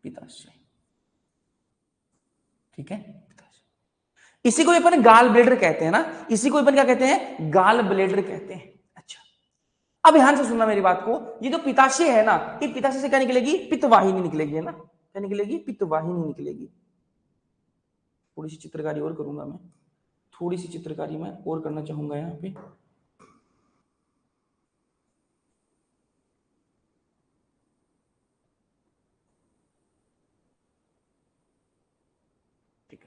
पित्ताशय, ठीक है। इसी को अपन गाल ब्लेडर कहते हैं ना, इसी को अपन क्या कहते हैं? गाल ब्लेडर कहते हैं। अच्छा, अब ध्यान से सुनना मेरी बात को। ये जो पित्ताशय है ना, ये पित्ताशय से क्या निकलेगी? पित्तवाहिनी निकलेगी, है ना। क्या निकलेगी? पित्तवाहिनी निकलेगी। थोड़ी सी चित्रकारी और करूंगा मैं, थोड़ी सी चित्रकारी मैं और करना चाहूंगा यहाँ पे। ठीक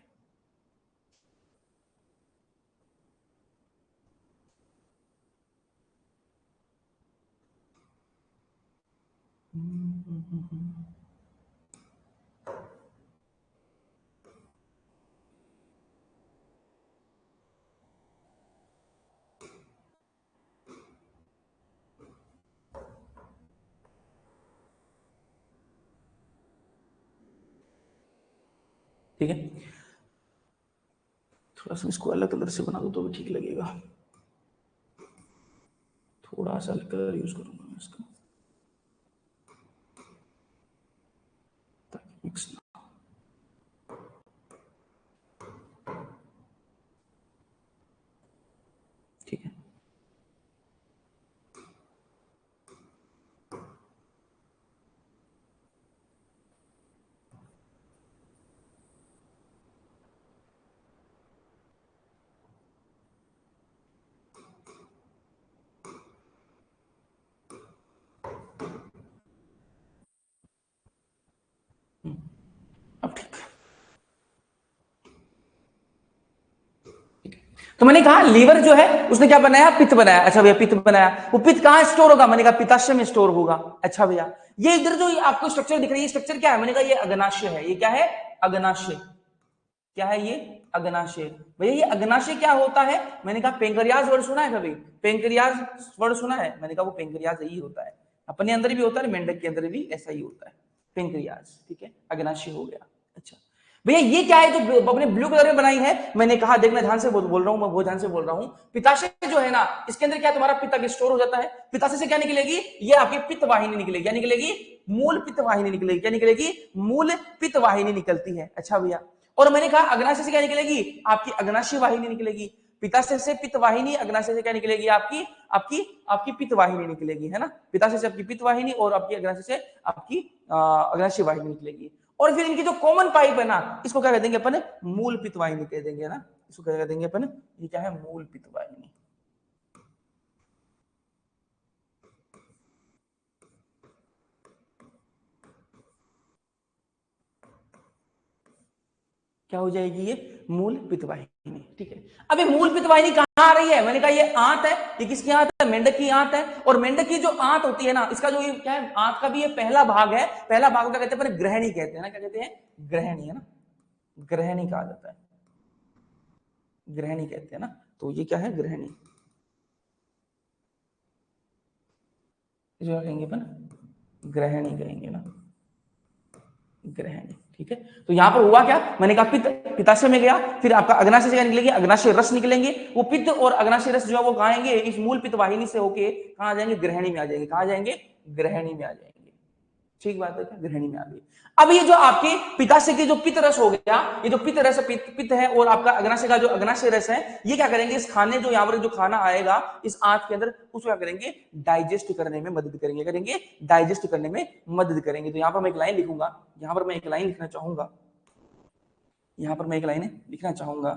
है, ठीक है। थोड़ा सा इसको अलग कलर से बना दो तो भी ठीक लगेगा। थोड़ा सा अलग कलर यूज करूंगा मैं इसका, ताकि मिक्स ना। ठीक है, अब ठीक है। तो मैंने कहा लीवर जो है उसने क्या बनाया? पित्त बनाया। अच्छा भैया, पित्त बनाया, वो पित्त कहां स्टोर होगा? मैंने कहा पित्ताशय में स्टोर होगा। अच्छा भैया, ये इधर जो आपको स्ट्रक्चर दिख रही है, स्ट्रक्चर क्या है? मैंने कहा ये अग्नाशय है। ये क्या है? अग्नाशय। क्या है ये? अग्नाशय। भैया ये अग्नाशय क्या होता है? मैंने कहा पेंक्रियाज वर्ड सुना है कभी? पेंक्रियाज वर्ड सुना है? मैंने कहा वो पेंक्रियाज यही होता है, अपने अंदर भी होता है, मेंढक के अंदर भी ऐसा ही होता है, पेंक्रियाज, ठीक है। अग्नाशय हो गया। अच्छा भैया, ये क्या है जो अपने ब्लू कलर में बनाई है? मैंने कहा देखना, ध्यान से बोल रहा हूं मैं, बहुत ध्यान से बोल रहा हूं। पित्ताशय जो है ना, इसके अंदर क्या तुम्हारा पित्त स्टोर हो जाता है। पित्ताशय से क्या निकलेगी? ये आपकी पित्त वाहिनी निकलेगी। क्या निकलेगी? मूल पित्त वाहिनी निकलेगी। क्या निकलेगी? मूल पित्त वाहिनी निकलती है। अच्छा भैया, और मैंने कहा अग्नाशय से क्या निकलेगी, आपकी अग्नाशय वाहिनी निकलेगी। पित्ताशय से पित्त वाहिनी, अग्नाशय से क्या निकलेगी, आपकी आपकी आपकी पित्त वाहिनी निकलेगी, है ना। पित्ताशय से आपकी पित्त वाहिनी और आपकी अग्नाशय से आपकी अग्नाशय वाहिनी निकलेगी। और फिर इनकी जो कॉमन पाइप है ना, इसको क्या कह देंगे अपन, मूल पित्त वाहिनी कह देंगे ना। इसको क्या कह देंगे अपन, ये क्या है, मूल पित्त वाहिनी। क्या हो जाएगी, ये मूल पित्त वाहिनी। ठीक है, अब ये मूल पित्त वाहिनी कहां आ रही है, मैंने कहा ये आंत है। ये किसकी आंत है, मेंढक की आंत है। और मेंढक की जो आंत होती है ना, इसका जो ये क्या है, आंत का भी ये पहला भाग है। पहला भाग क्या कहते हैं, ग्रहणी कहते हैं ना, क्या कहते हैं, ग्रहणी, है ना, ग्रहणी कहा जाता है, ग्रहणी कहते हैं ना। तो ये क्या है, ग्रहणी, जो कहेंगे अपन, ग्रहणी कहेंगे ना, ग्रहणी। ठीक है, तो यहां पर हुआ क्या, मैंने कहा पित्त पित्ताशय में गया, फिर आपका अग्नाशय से क्या निकलेगी, अग्नाशय रस निकलेंगे। वो पित्त और अग्नाशय रस जो है वो कहां आएंगे, इस मूल पित्त वाहिनी से होके कहां आ जाएंगे, ग्रहणी में आ जाएंगे। कहां जाएंगे, ग्रहणी में आ जाएंगे। ठीक बात है, क्या ग्रहणी में आ गई। अब ये जो आपके पित्ताशय के जो पित्त रस हो गया, ये जो पित्त रस पित्त है, और आपका अग्नाशय का जो अग्नाशय रस है, ये क्या करेंगे, इस खाने जो यहाँ पर जो खाना आएगा इस आंत के अंदर, उसको क्या करेंगे, डाइजेस्ट करने में मदद करेंगे, करेंगे डाइजेस्ट करने में मदद करेंगे। तो यहाँ पर मैं एक लाइन लिखूंगा, यहाँ पर मैं एक लाइन लिखना चाहूंगा, यहाँ पर मैं एक लाइन लिखना चाहूंगा,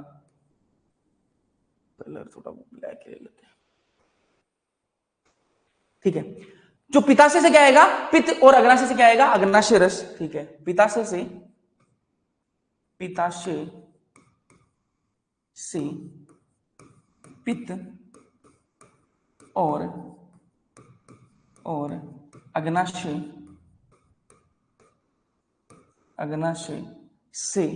कलर थोड़ा ब्लैक ले लेते हैं। ठीक है, जो पित्ताशय से क्या आएगा, पित्त, और अग्नाशय से क्या आएगा, अग्नाशय रस। ठीक है, पित्ताशय से, पित्ताशय से पित्त और अग्नाशय, अग्नाशय से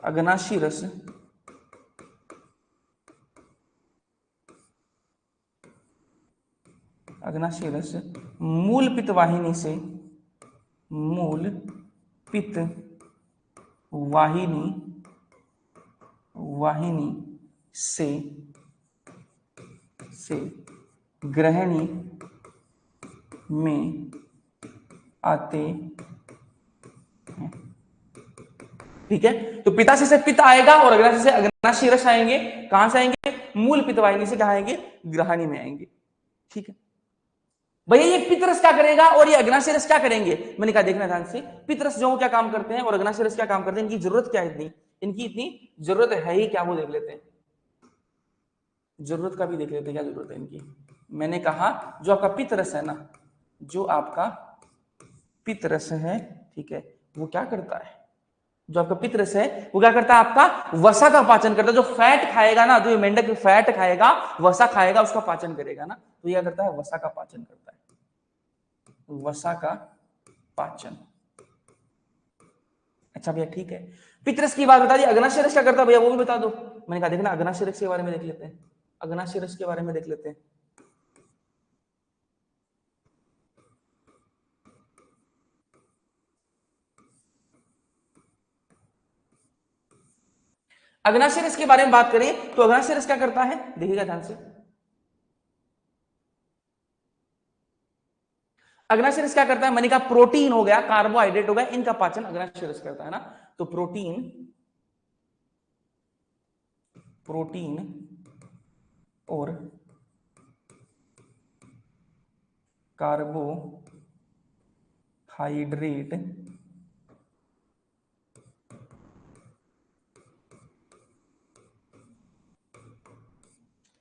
अग्नाशय रस, अग्नाशय रस मूल पित्त वाहिनी से, मूल पित्त वाहिनी वाहिनी से ग्रहणी में आते हैं। ठीक है, तो पित्ताशय से पित्त आएगा और अग्नाशय से अग्नाशय रस आएंगे। कहां से आएंगे, मूल पित्त वाहिनी से कहां आएंगे, ग्रहणी में आएंगे। ठीक है भैया, ये पित्तरस क्या करेगा और ये अग्नाशय रस क्या करेंगे, मैंने कहा देखना ध्यान से, पित्तरस जो क्या काम करते हैं और अग्नाशय रस क्या काम करते हैं, इनकी जरूरत क्या है, इनकी इतनी जरूरत है ही क्या, वो देख लेते हैं, जरूरत का भी देख लेते हैं क्या जरूरत है इनकी। मैंने कहा जो आपका पित्तरस है ना, जो आपका पित्तरस है, ठीक है, वो क्या करता है, जो आपका पित्तरस है वो क्या करता है, आपका वसा का पाचन करता है। जो फैट खाएगा ना, जो मेंढक फैट खाएगा, वसा खाएगा, उसका पाचन करेगा ना, तो यह करता है वसा का पाचन करता है, वसा का पाचन। अच्छा भैया ठीक है, पित्तरस की बात बता दी, अग्नाशय रस क्या करता है भैया वो भी बता दो। मैंने कहा देखना अग्नाशय रस के बारे में देख लेते हैं, अग्नाशय रस के बारे में देख लेते हैं। अग्नाशय रस के बारे में बात करें तो अग्नाशय रस क्या करता है, देखिएगा ध्यान से। अग्नाशय रस क्या करता है, मैंने कहा प्रोटीन हो गया, कार्बोहाइड्रेट हो गया, इनका पाचन अग्नाशय रस करता है ना। तो प्रोटीन और कार्बोहाइड्रेट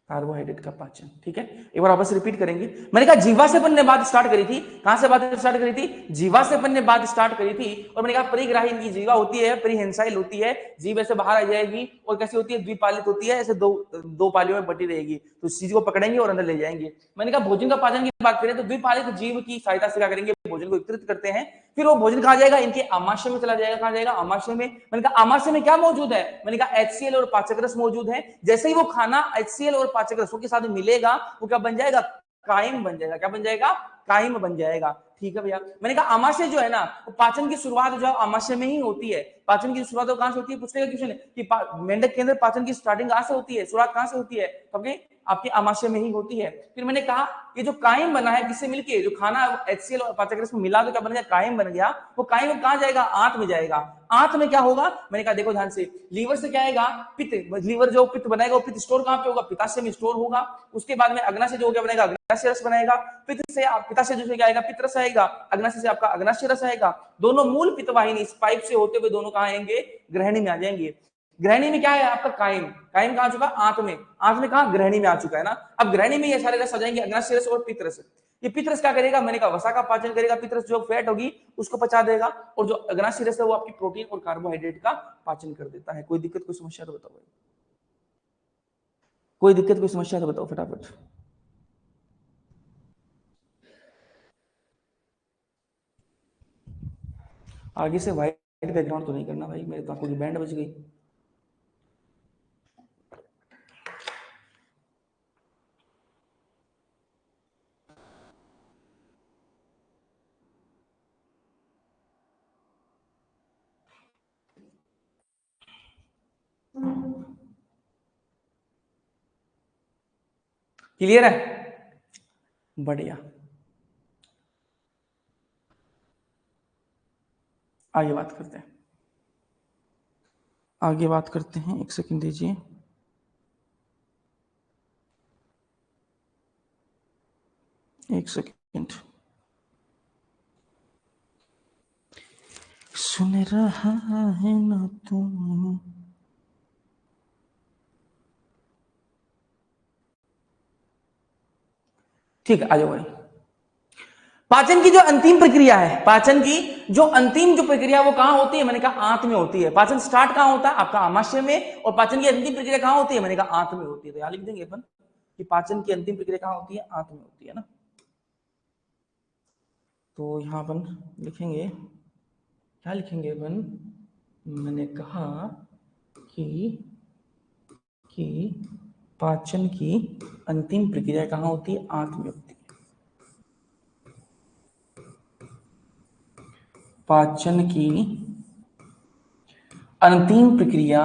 कार्बोहाइड्रेट का पाचन। ठीक है, एक बार वापस रिपीट करेंगे। मैंने कहा जीवा से अपन ने बात स्टार्ट करी थी, कहां से बात स्टार्ट करी थी, जीवा से अपन ने बात स्टार्ट करी थी। और मैंने कहा परिग्राही इनकी जीवा होती है, परिहेंसाइल होती है, जीव ऐसे बाहर आ जाएगी और कैसी होती है, द्विपालित होती है, ऐसे दो पालियों में बटी रहेगी, तो इस चीज को पकड़ेंगे और अंदर ले जाएंगे। मैंने कहा भोजन का पाचन की बात करें तो द्विपालित जीव की सहायता से क्या करेंगे, भोजन को एकत्रित करते हैं, फिर वो भोजन कहा जाएगा, इनके आमाशय में चला जाएगा। कहां जाएगा, आमाशय में। मैंने कहा आमाशय में क्या मौजूद है, मैंने कहा HCl और पाचक रस मौजूद है। जैसे ही वो खाना HCl और पाचक रसों के साथ मिलेगा, वो क्या बन जाएगा, कायम बन जाएगा। क्या बन जाएगा, कायम बन जाएगा। ठीक है भैया, मैंने कहा आमाशय जो है ना, वो पाचन की शुरुआत जो है आमाशय में ही होती है। पाचन की शुरुआत कहां से होती है, पूछने का क्वेश्चन है कि मेंढक के अंदर पाचन की स्टार्टिंग कहां से होती है, शुरुआत कहां से होती है, तो आपके आमाशय में ही होती है। फिर मैंने कहा ये जो कायम बना है किससे मिलके, जो खाना HCl और पाचक रस में मिला तो क्या बन गया, कायम बन गया। वो कायम कहां जाएगा, आंत में जाएगा। आंत में क्या होगा, मैंने कहा देखो ध्यान से, लीवर से क्या आएगा, पित्त, लीवर जो पित्त बनाएगा वो पित्त स्टोर कहां पे होगा, पित्ताशय में स्टोर होगा। उसके बाद में अग्नाशय जो क्या बनेगा, अग्नाशय रस बनाएगा। पित्त से पित्ताशय जो क्या आएगा, पित्त रस आएगा। अग्नाशय से आपका अग्नाशय रस आएगा। दोनों मूल पित्त वाहिनी इस पाइप से होते हुए दोनों कहां आएंगे, ग्रहणी में आ जाएंगे। ग्रहणी में क्या है आपका कायम, कायम कहां आ चुका, आंत में। आंत में कहा, ग्रहणी में आ चुका है ना। अब ग्रहणी में ये सारे रस आ जाएंगे, अग्नाशय रस और पित्त रस। ये पित्त रस क्या करेगा, मैंने कहा वसा का पाचन करेगा। पित्त रस जो फैट होगी उसको पचा देगा, और जो अग्नाशय रस है वो आपकी प्रोटीन और कार्बोहाइड्रेट का पाचन कर देता है। कोई दिक्कत, कोई समस्या तो बताओ, कोई दिक्कत, कोई समस्या तो बताओ फटाफट। आगे से व्हाइट बैकग्राउंड तो नहीं करना भाई, मेरे तो आंखों की बैंड बज गई। क्लियर है, बढ़िया। आगे बात करते हैं, आगे बात करते हैं। एक सेकंड दीजिए। एक सेकंड, सुन रहा है ना तुम। ठीक है, आ जाओ भाई। पाचन की जो अंतिम प्रक्रिया है, पाचन की जो अंतिम जो प्रक्रिया वो कहां होती है, मैंने कहा आंत में होती है। पाचन स्टार्ट कहां होता है, आपका आमाशय में, और पाचन की अंतिम प्रक्रिया कहां होती है, मैंने कहा आंत में होती है। तो यहां लिख देंगे अपन कि पाचन की अंतिम प्रक्रिया कहां होती है, आंत में होती है ना। तो यहां अपन लिखेंगे, क्या लिखेंगे अपन, मैंने कहा कि पाचन की अंतिम प्रक्रिया कहां होती है, आंत में होती है। पाचन की अंतिम प्रक्रिया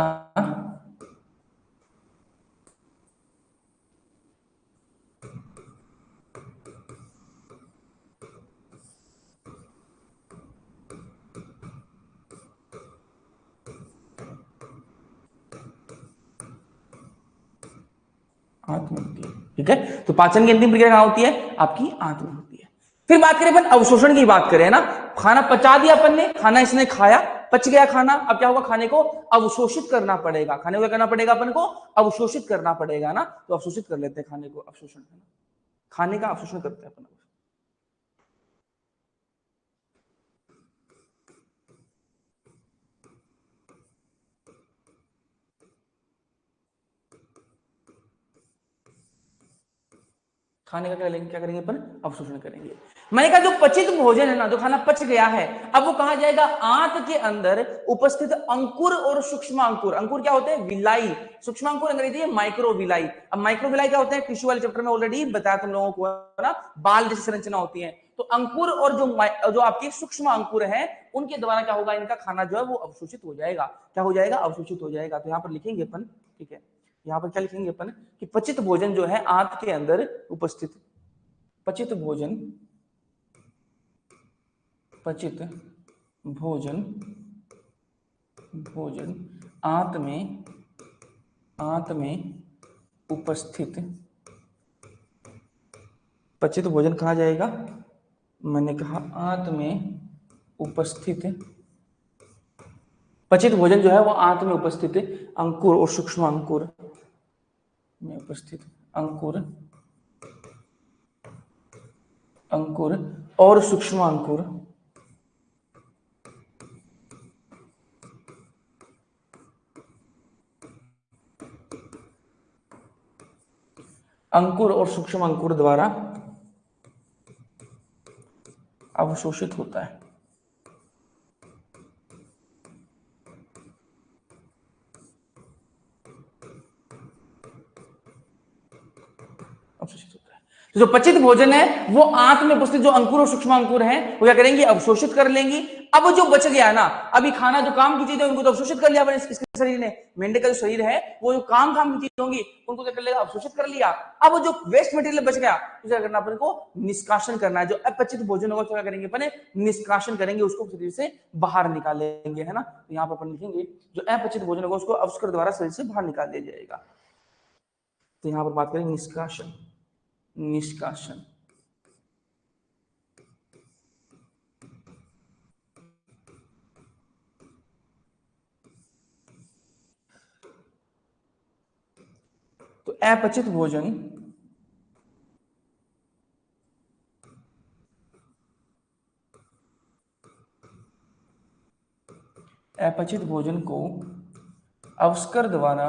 आंत में होती है। ठीक है, तो पाचन की अंतिम प्रक्रिया कहां होती है, आपकी आंत में होती है। फिर बात करें अपन अवशोषण की, बात करें ना। खाना पचा दिया अपन ने, खाना इसने खाया, पच गया खाना। अब क्या होगा, खाने को अवशोषित करना पड़ेगा। खाने को क्या करना पड़ेगा, अपन को अवशोषित करना पड़ेगा ना। तो अवशोषित कर लेते हैं खाने को, अवशोषण, खाने का अवशोषण करते हैं अपन। खाने का क्या करेंगे अपन, अवशोषण करेंगे। मैंने कहा जो पचित भोजन है ना, जो खाना पच गया है, अब वो कहा जाएगा, आंत के अंदर उपस्थित अंकुर और सूक्ष्म अंकुर। अंकुर क्या होते हैं, विलाई। सूक्ष्म अंकुर अंग्रेजी है माइक्रोविलाई। अब माइक्रोविलाई क्या होते हैं, टिश्यू वाले चैप्टर में ऑलरेडी बताया तुम लोगों को ना, बाल जैसी संरचना होती है। तो अंकुर और जो आपके सूक्ष्म अंकुर है, उनके द्वारा क्या होगा, इनका खाना जो है वो अवशोषित हो जाएगा। क्या हो जाएगा, अवशोषित हो जाएगा। तो यहाँ पर लिखेंगे अपन, ठीक है, यहाँ पर क्या लिखेंगे अपन कि पचित भोजन जो है आंत के अंदर उपस्थित, पचित भोजन, पचित भोजन, भोजन आंत में उपस्थित, पचित भोजन कहा जाएगा, मैंने कहा आंत में उपस्थित, पचित भोजन जो है वो आंत में उपस्थित अंकुर और सूक्ष्म अंकुर में उपस्थित अंकुर, अंकुर और सूक्ष्म अंकुर, अंकुर और सूक्ष्म अंकुर द्वारा अवशोषित होता है। अवशोषित होता है। तो जो पचित भोजन है वो आंत में उपस्थित जो अंकुर और सूक्ष्म अंकुर हैं वो क्या करेंगे, अवशोषित कर लेंगी। अब जो बच गया ना, अभी खाना जो काम की चीजें उनको तो अवशोषित कर लिया इसके शरीर ने, मेंढक का जो शरीर है वो जो काम की चीजें होंगी उनको क्या कर लेगा, अवशोषित कर लिया। अब जो वेस्ट मटेरियल बच गया तो क्या करना अपन को, निष्कासन करना है। जो अपचित भोजन होगा क्या करेंगे अपन, निष्कासन करेंगे, उसको शरीर से बाहर निकालेंगे, है ना। तो यहाँ पर अपन लिखेंगे जो अपचित भोजन होगा उसको अपस्कर द्वारा शरीर से बाहर निकाल दिया जाएगा। तो यहाँ पर बात करें निष्कासन, निष्कासन। तो अपचित भोजन अपचित भोजन को अपस्कर द्वारा,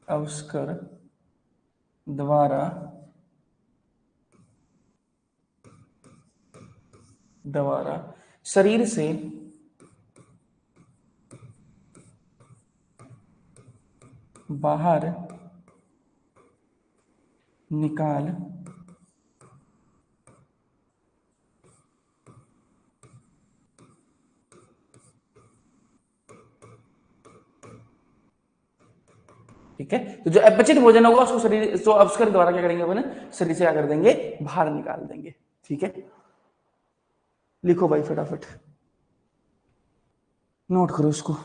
अपस्कर द्वारा शरीर से बाहर निकाल ठीक है। तो जो अपचित भोजन होगा उसको शरीर, तो अपस्कर द्वारा क्या करेंगे अपन, शरीर से क्या कर देंगे, बाहर निकाल देंगे। ठीक है, लिखो भाई फटाफट, नोट करो इसको।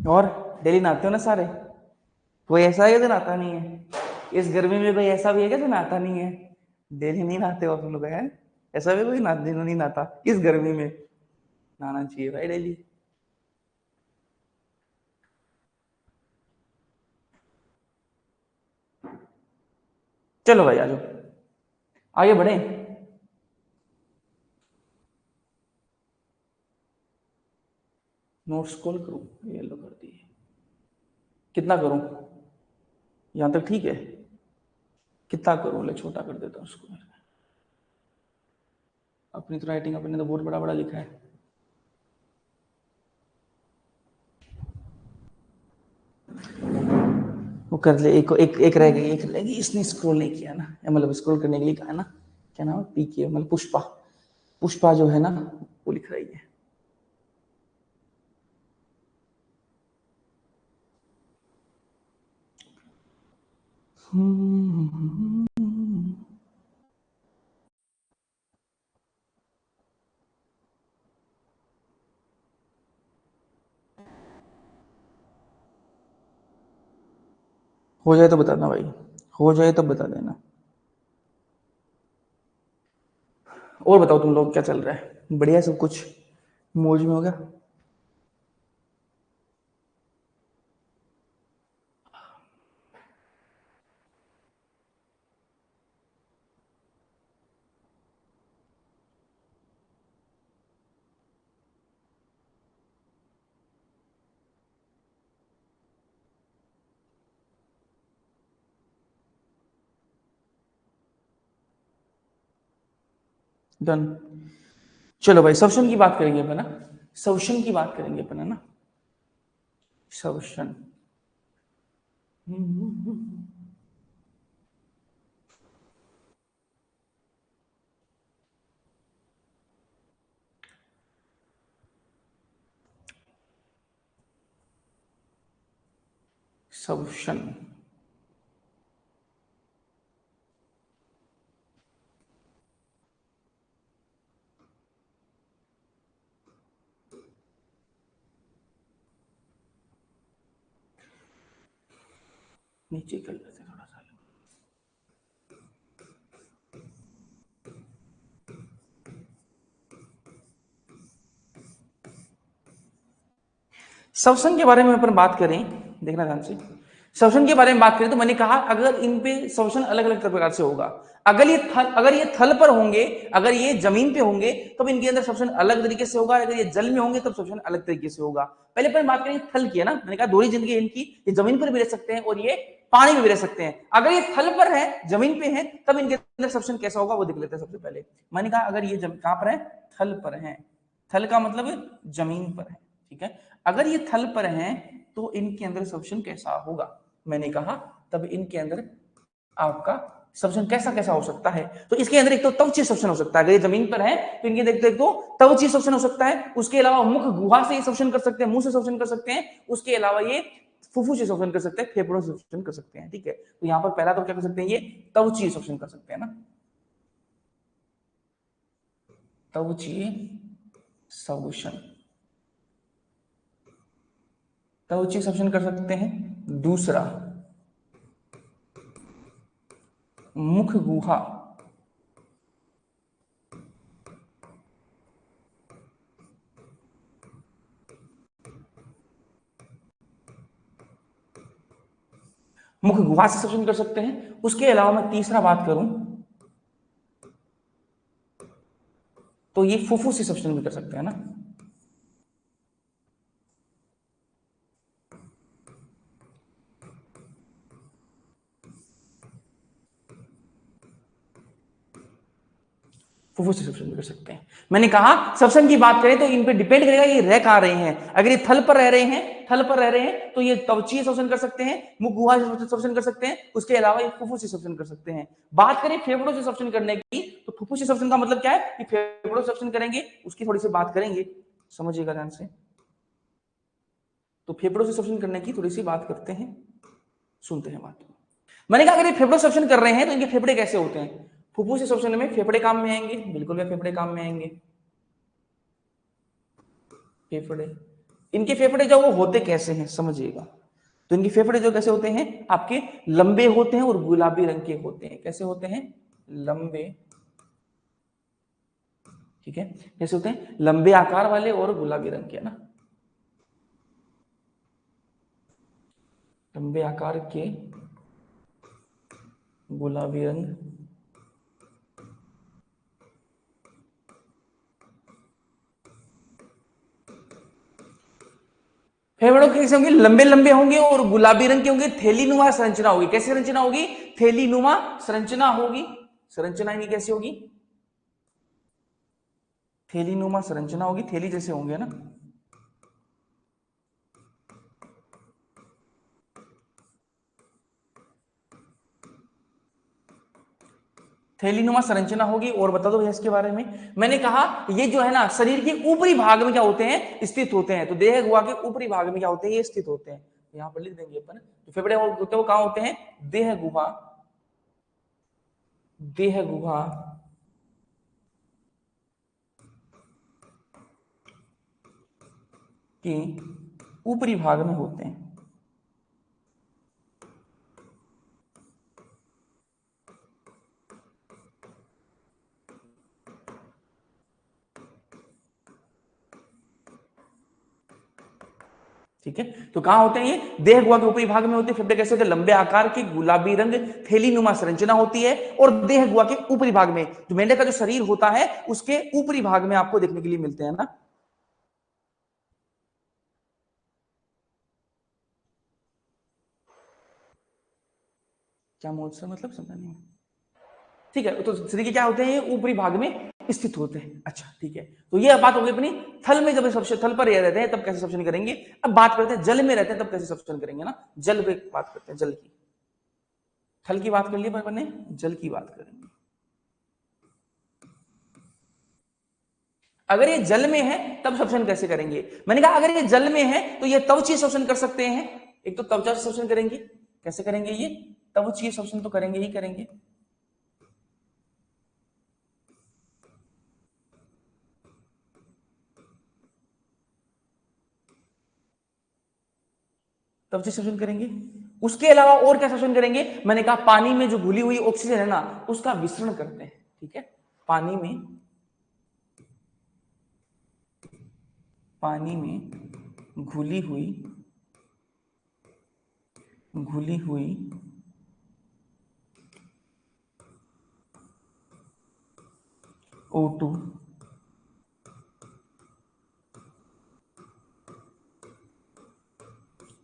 और डेली नहाते हो ना सारे, कोई ऐसा है जो नहाता नहीं है? इस गर्मी में कोई ऐसा भी है क्या जो नहाता नहीं है? डेली नहीं नहाते हो आप लोग, है ऐसा भी कोई नहीं नहाता इस गर्मी में? नहाना चाहिए भाई डेली। चलो भाई आ जाओ, आगे बढ़े। नोट्स कॉल करूं, ये लो कर दिए। कितना करूं, यहां तक ठीक है? कितना करूं, ले छोटा कर देता हूं उसको। अपनी तो राइटिंग अपने तो बहुत बड़ा बड़ा लिखा है। वो कर ले, एक रह गई, एक रह गई, इसने स्क्रॉल नहीं किया ना, मतलब स्क्रॉल करने के लिए कहा ना, क्या नाम है, पी के, मतलब पुष्पा, पुष्पा जो है ना वो लिख रही है। हो जाए तो बताना भाई, हो जाए तो बता देना। और बताओ तुम लोग क्या चल रहा है, बढ़िया सब कुछ, मौज में हो गया? डन। चलो भाई सवशन की बात करेंगे अपन ना, सवशन की बात करेंगे अपन, है ना, सवशन। सवशन नीचे कर लेते हैं थोड़ा सा। सवसन के बारे में अपन बात करें, देखना ध्यान से, सवसन के बारे में बात करें तो मैंने कहा अगर इन पे सवसन अलग अलग प्रकार से होगा, अगर ये थल पर होंगे, अगर ये जमीन पे होंगे तो इनके अंदर सवसन अलग तरीके से होगा, अगर ये जल में होंगे तो सवसन अलग तरीके से होगा। पहले अपन बात करें थल की, है ना, मैंने कहा दोहरी जिंदगी इनकी, ये जमीन पर भी रह सकते हैं और ये पानी में भी रह सकते हैं। अगर ये थल पर है, जमीन पे है, तब इनके अंदर सब्सटेंस कैसा होगा वो देख लेते हैं सबसे पहले। मैंने कहा अगर ये कहां पर है, थल पर है, थल का मतलब जमीन पर है, ठीक है। अगर ये थल पर है तो इनके अंदर सब्सटेंस कैसा होगा, मैंने कहा तब इनके अंदर आपका सब्सटेंस कैसा कैसा हो सकता है। तो इसके अंदर एक तो त्वचीय सब्सटेंस हो सकता है, अगर ये जमीन पर है तो इनके देखते एक तो त्वचीय सब्सटेंस हो सकता है। उसके अलावा मुख गुहा से ये सब्सटेंस कर सकते हैं, मुंह से सब्सटेंस कर सकते हैं। उसके अलावा ये फुफ्फुस से सब्सटेंस कर सकते हैं, फेफड़ों से सब्सटेंस कर सकते हैं, ठीक है। तो यहाँ पर पहला तो क्या कर सकते हैं, ये त्वचीय सब्सटेंस कर सकते हैं ना, त्वचीय सब्सटेंस, त्वचीय सब्सटेंस कर सकते हैं। दूसरा मुख गुहा, मुख गुहा से सब्सटेंस कर सकते हैं। उसके अलावा मैं तीसरा बात करूं तो ये फुफ्फुस से सब्सटेंस भी कर सकते हैं ना, फुफ्फुस से सब्सटेंस भी कर सकते हैं। मैंने कहा सब्सटेंस की बात करें तो इन पे डिपेंड करेगा ये रह कहां रहे हैं। अगर ये थल पर रह रहे हैं, थल पर रह रहे हैं तो ये त्वचीय सब्सटेंस कर सकते हैं, मुख गुहा से सब्सटेंस कर सकते हैं। उसके अलावा ये फुफ्फुस से सब्सटेंस कर सकते हैं। बात करें फेफड़ों से सब्सटेंस करने की तो फुफ्फुस से सब्सटेंस का मतलब क्या है कि फेफड़ों से सब्सटेंस करेंगे, उसकी थोड़ी सी बात करेंगे, समझिएगा ध्यान से। तो फेफड़ों से सब्सटेंस करने की थोड़ी सी बात करते हैं, सुनते हैं बात। मैंने कहा अगर ये फेफड़ों से सब्सटेंस कर रहे हैं तो इनके फेफड़े कैसे होते हैं। फुफ्फुस से सब्सटेंस में फेफड़े काम में आएंगे, बिल्कुल वे फेफड़े काम में आएंगे। फेफड़े, इनके फेफड़े जो वो होते कैसे हैं समझिएगा। तो इनके फेफड़े जो कैसे होते हैं आपके लंबे होते हैं और गुलाबी रंग के होते हैं। कैसे होते हैं, लंबे, ठीक है। कैसे होते हैं, लंबे आकार वाले और गुलाबी रंग के, है ना, लंबे आकार के गुलाबी रंग। फेफड़ों कैसे होंगे, लंबे लंबे होंगे और गुलाबी रंग के होंगे। थैलीनुमा संरचना होगी। कैसी संरचना होगी, थैलीनुमा संरचना होगी। संरचना इनकी कैसी होगी, थैलीनुमा संरचना होगी, थैली जैसे होंगे ना। थैलीनुमा संरचना होगी। और बता दो भैया इसके बारे में। मैंने कहा ये जो है ना शरीर के ऊपरी भाग में क्या होते हैं, स्थित होते हैं। तो देह गुहा के ऊपरी भाग में क्या होते हैं, ये स्थित होते हैं। यहां पर लिख देंगे अपन, जो फेफड़े होते हैं वो कहां होते हैं, देह गुहा, देह गुहा के ऊपरी भाग में होते हैं। ठीक है, तो कहां होते हैं ये, देह गुहा के ऊपरी भाग में होते हैं। फेफड़े कैसे होते हैं, लंबे आकार के गुलाबी रंग थैलीनुमा संरचना होती है। और देह गुहा के ऊपरी भाग में, जो मेंढक का जो शरीर होता है उसके ऊपरी भाग में आपको देखने के लिए मिलते हैं ना। क्या मोद से मतलब समझा नहीं, ठीक है। तो देखिए क्या होते हैं, ये ऊपरी भाग में स्थित होते हैं। अच्छा ठीक है, तो ये बात होगी अपनी थल में, जब सबसे थल पर रहते हैं तब कैसे सब्सटेंस करेंगे। अब बात करते हैं जल में रहते हैं तब कैसे सब्सटेंस करेंगे ना। जल पे बात करते हैं, जल की, थल की बात कर ली पर अपने, जल की बात करेंगे। अगर ये जल में है तब सब्सटेंस कैसे करेंगे। मैंने कहा अगर ये जल में है तो ये त्वचीय सब्सटेंस कर सकते हैं। एक तो त्वचा से सब्सटेंस करेंगे, कैसे करेंगे, ये त्वचीय सब्सटेंस तो करेंगे ही करेंगे। त्वचा शोषण करेंगे। उसके अलावा और क्या शोषण करेंगे, मैंने कहा पानी में जो घुली हुई ऑक्सीजन है ना उसका विसरण करते हैं। ठीक है, पानी में, पानी में घुली हुई O2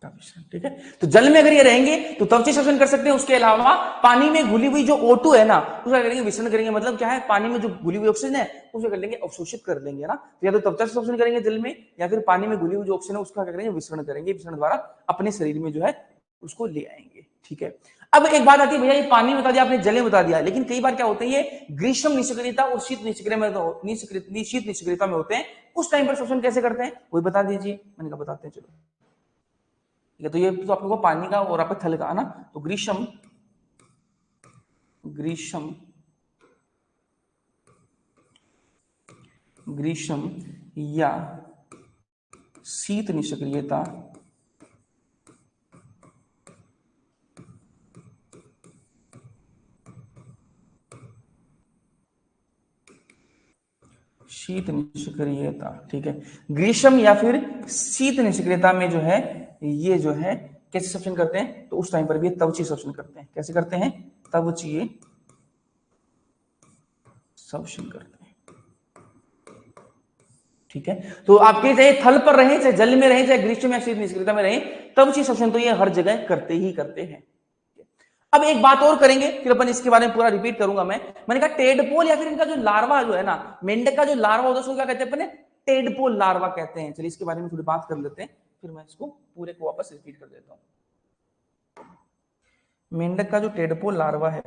का विसरण। ठीक है। तो जल में अगर ये रहेंगे तो त्वचा शोषण कर सकते हैं, उसके अलावा पानी में घुली हुई जो O2 है ना उसका करेंगे विसरण करेंगे, मतलब क्या है, पानी में जो घुली हुई ऑक्सीजन है उसको कर लेंगे अवशोषित कर देंगे ना, तो या तो त्वचा से शोषण करेंगे जल में, या फिर पानी में घुली हुई जो ऑक्सीजन है उसका क्या करेंगे, विसरण करेंगे, विसरण द्वारा अपने शरीर में जो है उसको ले आएंगे। ठीक है। अब एक बात आती है, भैया ये पानी बता दिया आपने, जल बता दिया, लेकिन कई बार क्या होते हैं ये ग्रीष्म निष्क्रियता और शीत निष्क्रिय में शीत निष्क्रियता में होते हैं, उस टाइम पर शोषण कैसे करते हैं वही बता दीजिए। मैंने कहा बताते हैं, चलो ठीक है। तो ये तो आपको पानी का और आपका थल का ना, तो ग्रीष्म ग्रीष्म ग्रीष्म या शीत निष्क्रियता शीत निष्क्रियता, ठीक है। ग्रीष्म या फिर शीत निष्क्रियता में जो है ये जो है कैसे शोषण करते हैं, तो उस टाइम पर भी त्वचीय शोषण करते हैं। कैसे करते हैं, त्वचीय शोषण करते हैं। ठीक है। तो आपके चाहे थल पर रहे, चाहे जल में रहे, चाहे ग्रीष्म या शीत निष्क्रियता में रहे, त्वचीय शोषण तो ये हर जगह करते ही करते हैं। अब एक बात और करेंगे, फिर अपन इसके बारे में पूरा रिपीट करूंगा मैंने कहा टेडपोल या फिर इनका जो लार्वा जो है ना, मेंढक का जो लार्वा होता है उसको क्या कहते हैं अपने, टेडपोल लार्वा कहते हैं। चलिए इसके बारे में थोड़ी बात कर लेते हैं, फिर मैं इसको पूरे को वापस रिपीट कर देता हूं। मेंढक का जो टेडपोल लार्वा है,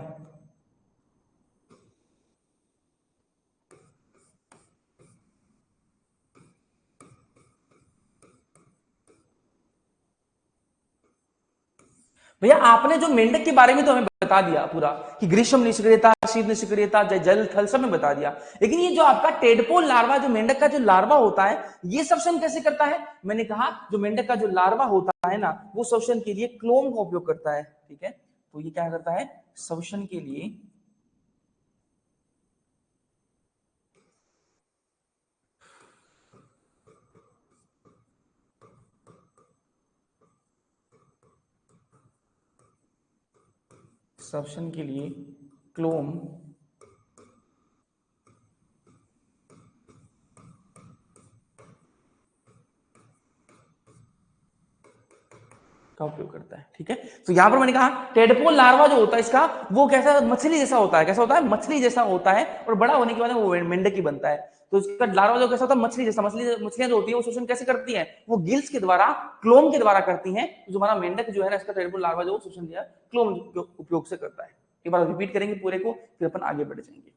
भैया आपने जो मेंढक के बारे में तो हमें बता दिया पूरा कि ग्रीष्म निष्क्रियता, शीत निष्क्रियता, जल थल सब में बता दिया, लेकिन ये जो आपका टेडपोल लार्वा, जो मेंढक का जो लार्वा होता है, ये श्वसन कैसे करता है। मैंने कहा जो मेंढक का जो लार्वा होता है ना, वो श्वसन के लिए क्लोम का उपयोग करता है। ठीक है। तो ये क्या करता है, श्वसन के लिए श्वसन के लिए क्लोम का उपयोग करता है। ठीक है। तो यहां पर मैंने कहा टेडपोल लार्वा जो होता है इसका, वो कैसा मछली जैसा होता है, कैसा होता है, मछली जैसा होता है, और बड़ा होने के बाद वो मेंढक ही बनता है। तो इसका लार्वा जो कैसा होता है, मछली जैसा, मछलियां जो होती है वो शोषण कैसे करती है, वो गिल्स के द्वारा, क्लोम के द्वारा करती है। जो हमारा मेंढक जो है ना, इसका टेडपोल लार्वा जो शोषण दिया क्लोम उपयोग से करता है। एक बार रिपीट करेंगे पूरे को, फिर अपन आगे बढ़ जाएंगे।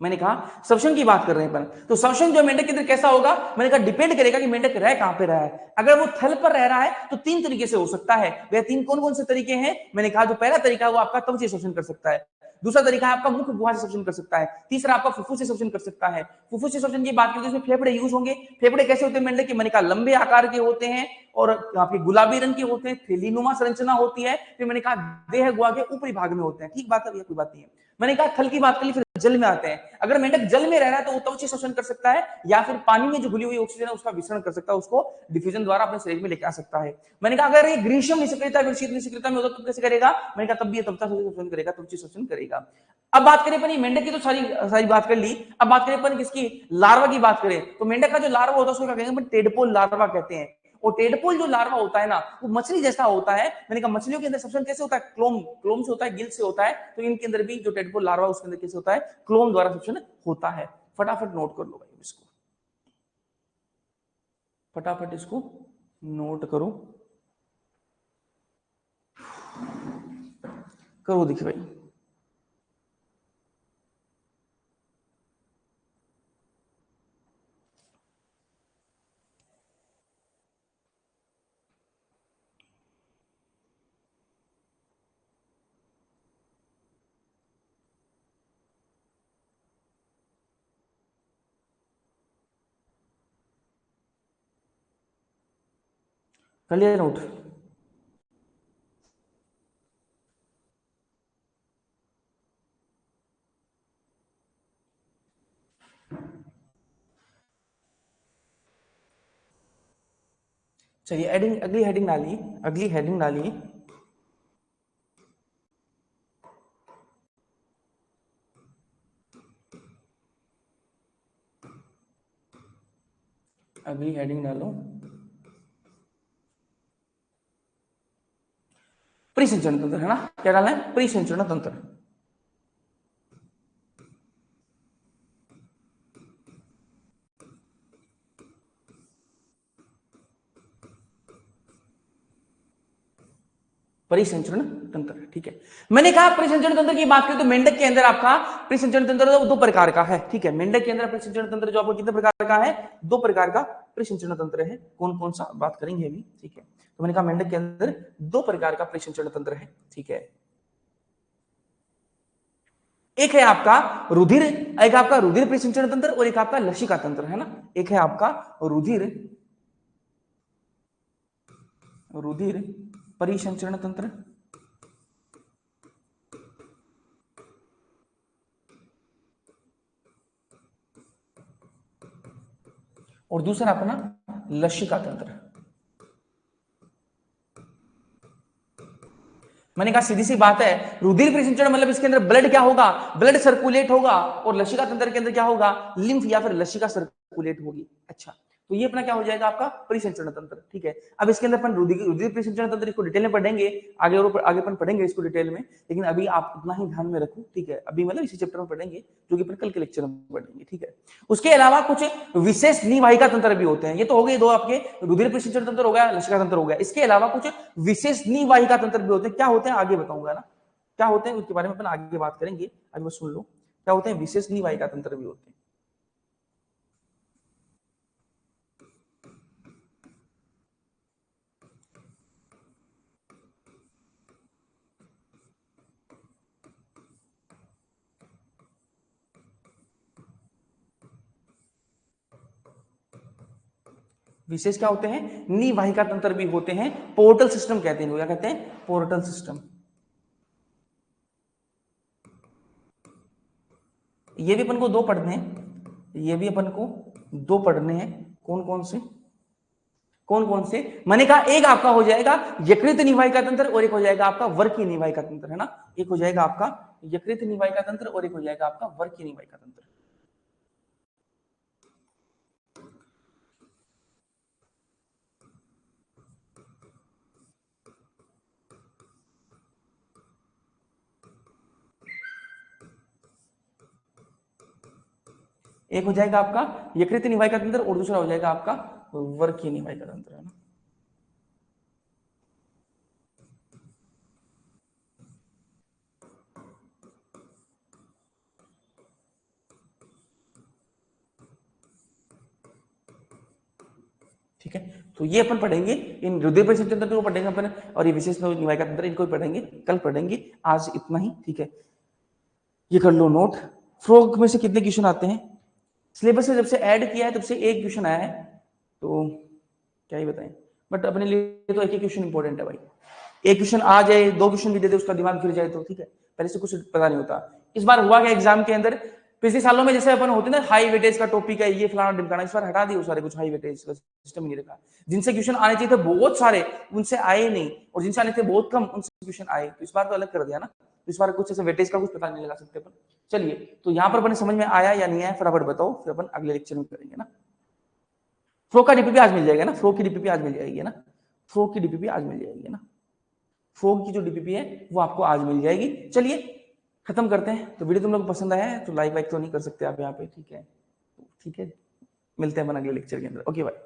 मैंने कहा श्वसन की बात कर रहे हैं अपन, तो श्वसन जो मेंढक के अंदर कैसा होगा, मैंने कहा डिपेंड करेगा कि मेंढक रह कहां पे रहा है। अगर वो थल पर रह रहा है तो तीन तरीके से हो सकता है। वह तीन कौन कौन से तरीके हैं, मैंने कहा जो पहला तरीका है वो आपका त्वचा शोषण कर सकता है, दूसरा तरीका है आपका मुख गुहा से शोषण कर सकता है, तीसरा आपका फुफ्फुस से शोषण कर सकता है। फुफ्फुस से शोषण की बात करें तो इसमें फेफड़े यूज होंगे। फेफड़े कैसे होते हैं मेंढक के, मैंने कहा लंबे आकार के होते हैं और आपके गुलाबी रंग के होते हैं, थैलीनुमा संरचना होती है। फिर मैंने कहा देह गुहा के ऊपरी भाग में होते हैं। ठीक बात है, कोई बात नहीं है। मैंने कहा थल की बात कर ली, फिर जल में आते हैं। अगर मेंढक जल में रह रहा है तो वो त्वचा शोषण कर सकता है, या फिर पानी में जो घुली हुई ऑक्सीजन है उसका विसरण कर सकता है, उसको डिफ्यूजन द्वारा अपने शरीर में लेके आ सकता है। मैंने कहा अगर ये ग्रीष्म निष्क्रियता फिर शीत निष्क्रियता में होगा तो कैसे करेगा, मैंने कहा तब भी ये त्वचा शोषण करेगा, त्वचा शोषण करेगा। अब बात करें अपन मेंढक की तो सारी सारी बात कर ली, अब बात करें अपन किसकी, लार्वा की बात करें, तो मेंढक का जो लार्वा होता है उसको क्या कहेंगे, टेडपोल लार्वा कहते हैं। और टेडपोल जो लार्वा होता है ना, वो मछली जैसा होता है। मैंने कहा मछलियों के अंदर शोषण कैसे होता है, क्लोम, क्लोम से होता है, गिल से होता है। तो इनके अंदर भी जो टेडपोल लार्वा उसके अंदर कैसे होता है, क्लोम द्वारा शोषण होता है। फटाफट नोट कर लो भाई इसको, फटाफट इसको नोट करो, करो देखिए भाई। कर लिया नोट। चलिए हेडिंग, अगली हेडिंग डालिए, अगली हेडिंग डालिए, अगली हेडिंग डालो, परिसंचरण तंत्र, है ना, क्या डालना है, परिसंचरण तंत्र। परिसंचरण तंत्र, ठीक है। मैंने कहा परिसंचरण तंत्र की बात करें तो मेंढक के अंदर आपका परिसंचरण तंत्र दो प्रकार का है, ठीक है। मेंढक के अंदर परिसंचरण तंत्र जो आपको कितने प्रकार का है, दो प्रकार का परिसंचरण तंत्र है। कौन कौन सा बात करेंगे अभी, ठीक है। तो मैंने कहा मेंढक के अंदर दो प्रकार का परिसंचरण तंत्र है, ठीक है। एक है आपका रुधिर, एक आपका रुधिर परिसंचरण तंत्र और एक आपका लसिका तंत्र, है ना। एक है आपका रुधिर परिसंचरण तंत्र और दूसरा अपना लसिका तंत्र। मैंने कहा सीधी सी बात है, रुधिर परिसंचरण मतलब इसके अंदर ब्लड क्या होगा, ब्लड सर्कुलेट होगा, और लसिका तंत्र के अंदर क्या होगा, लिम्फ या फिर लसिका सर्कुलेट होगी। अच्छा, तो ये अपना क्या हो जाएगा, आपका परिसंचरण तंत्र, ठीक है। अब इसके अंदर अपन रुधिर परिसंचरण तंत्र इसको डिटेल में पढ़ेंगे, आगे और आगे अपन पढ़ेंगे इसको डिटेल में, लेकिन अभी आप इतना ही ध्यान में रखो, ठीक है। अभी मतलब इसी चैप्टर में पढ़ेंगे जो कि अपन कल के लेक्चर में पढ़ेंगे, ठीक है। उसके अलावा कुछ विशेष निवाहिका तंत्र भी होते हैं। ये तो हो गए दो आपके, रुधिर परिसंचरण तंत्र हो गया, लसिका तंत्र हो गया। इसके अलावा कुछ विशेष निवाहिका तंत्र भी होते हैं। क्या होते हैं आगे बताऊंगा ना, क्या होते हैं उसके बारे में अपन आगे बात करेंगे। अभी बस सुन लो क्या होते हैं, विशेष निवाहिका तंत्र भी होते हैं। विशेष क्या होते हैं, निवाहिका तंत्र भी होते हैं। पोर्टल सिस्टम कहते हैं, क्या कहते हैं, पोर्टल सिस्टम। ये भी अपन को दो पढ़ने हैं, ये भी अपन को दो पढ़ने हैं। कौन कौन से, कौन कौन से, मैंने कहा एक आपका हो जाएगा यकृत निवाहिका तंत्र और एक हो जाएगा आपका वर्की निवाहिका तंत्र, है ना। एक हो जाएगा आपका यकृत निवाहिका तंत्र और एक हो जाएगा आपका वर्की निवाहिका तंत्र। एक हो जाएगा आपका यकृत निवाहिका तंत्र और दूसरा हो जाएगा आपका वर्की निवाहिका तंत्र, है ना। ठीक है, तो ये अपन पढ़ेंगे, इन रुधिर परिसंचरण तंत्र को पढ़ेंगे अपन, और ये विशेष निवाहिका तंत्र इनको पढ़ेंगे, कल पढ़ेंगे। आज इतना ही, ठीक है। ये कर लो नोट। फ्रॉग में से कितने क्वेश्चन आते हैं, सिलेबस में जब से ऐड किया है तब से एक क्वेश्चन आया है, तो क्या ही बताएं। बट अपने लिए तो एक ही क्वेश्चन इंपॉर्टेंट है भाई। एक क्वेश्चन आ जाए, दो क्वेश्चन भी दे दे, उसका दिमाग फिर जाए तो ठीक है। पहले से कुछ पता नहीं होता। इस बार हुआ क्या एग्जाम के अंदर, पिछले सालों में जैसे अपन होते ना हाई वेटेज का टॉपिक है, ये फलाना ढिमकाना, इस बार हटा दिए सारे कुछ, हाई वेटेज का सिस्टम नहीं रखा। जिनसे क्वेश्चन आने चाहिए थे बहुत सारे, उनसे आए नहीं, और जिनसे आने थे बहुत कम, उनसे क्वेश्चन आए। तो इस बार तो अलग कर दिया ना, इस बार कुछ ऐसे वेटेज का कुछ पता नहीं लगा सकते अपन। चलिए, तो यहाँ पर अपन समझ में आया या नहीं आया फटाफट बताओ, फिर अपन अगले लेक्चर में करेंगे ना। फ्रो का डीपीपी आज मिल जाएगा ना, फ्रो की डीपीपी आज मिल जाएगी ना, फ्रो की डीपीपी आज मिल जाएगी ना, फ्रो की जो डीपीपी है वो आपको आज मिल जाएगी। चलिए खत्म करते हैं। तो वीडियो तुम लोग को पसंद आया है तो लाइक वाइक तो नहीं कर सकते आप यहाँ पे, ठीक है, ठीक है। मिलते हैं अपन अगले लेक्चर के अंदर। Okay bye.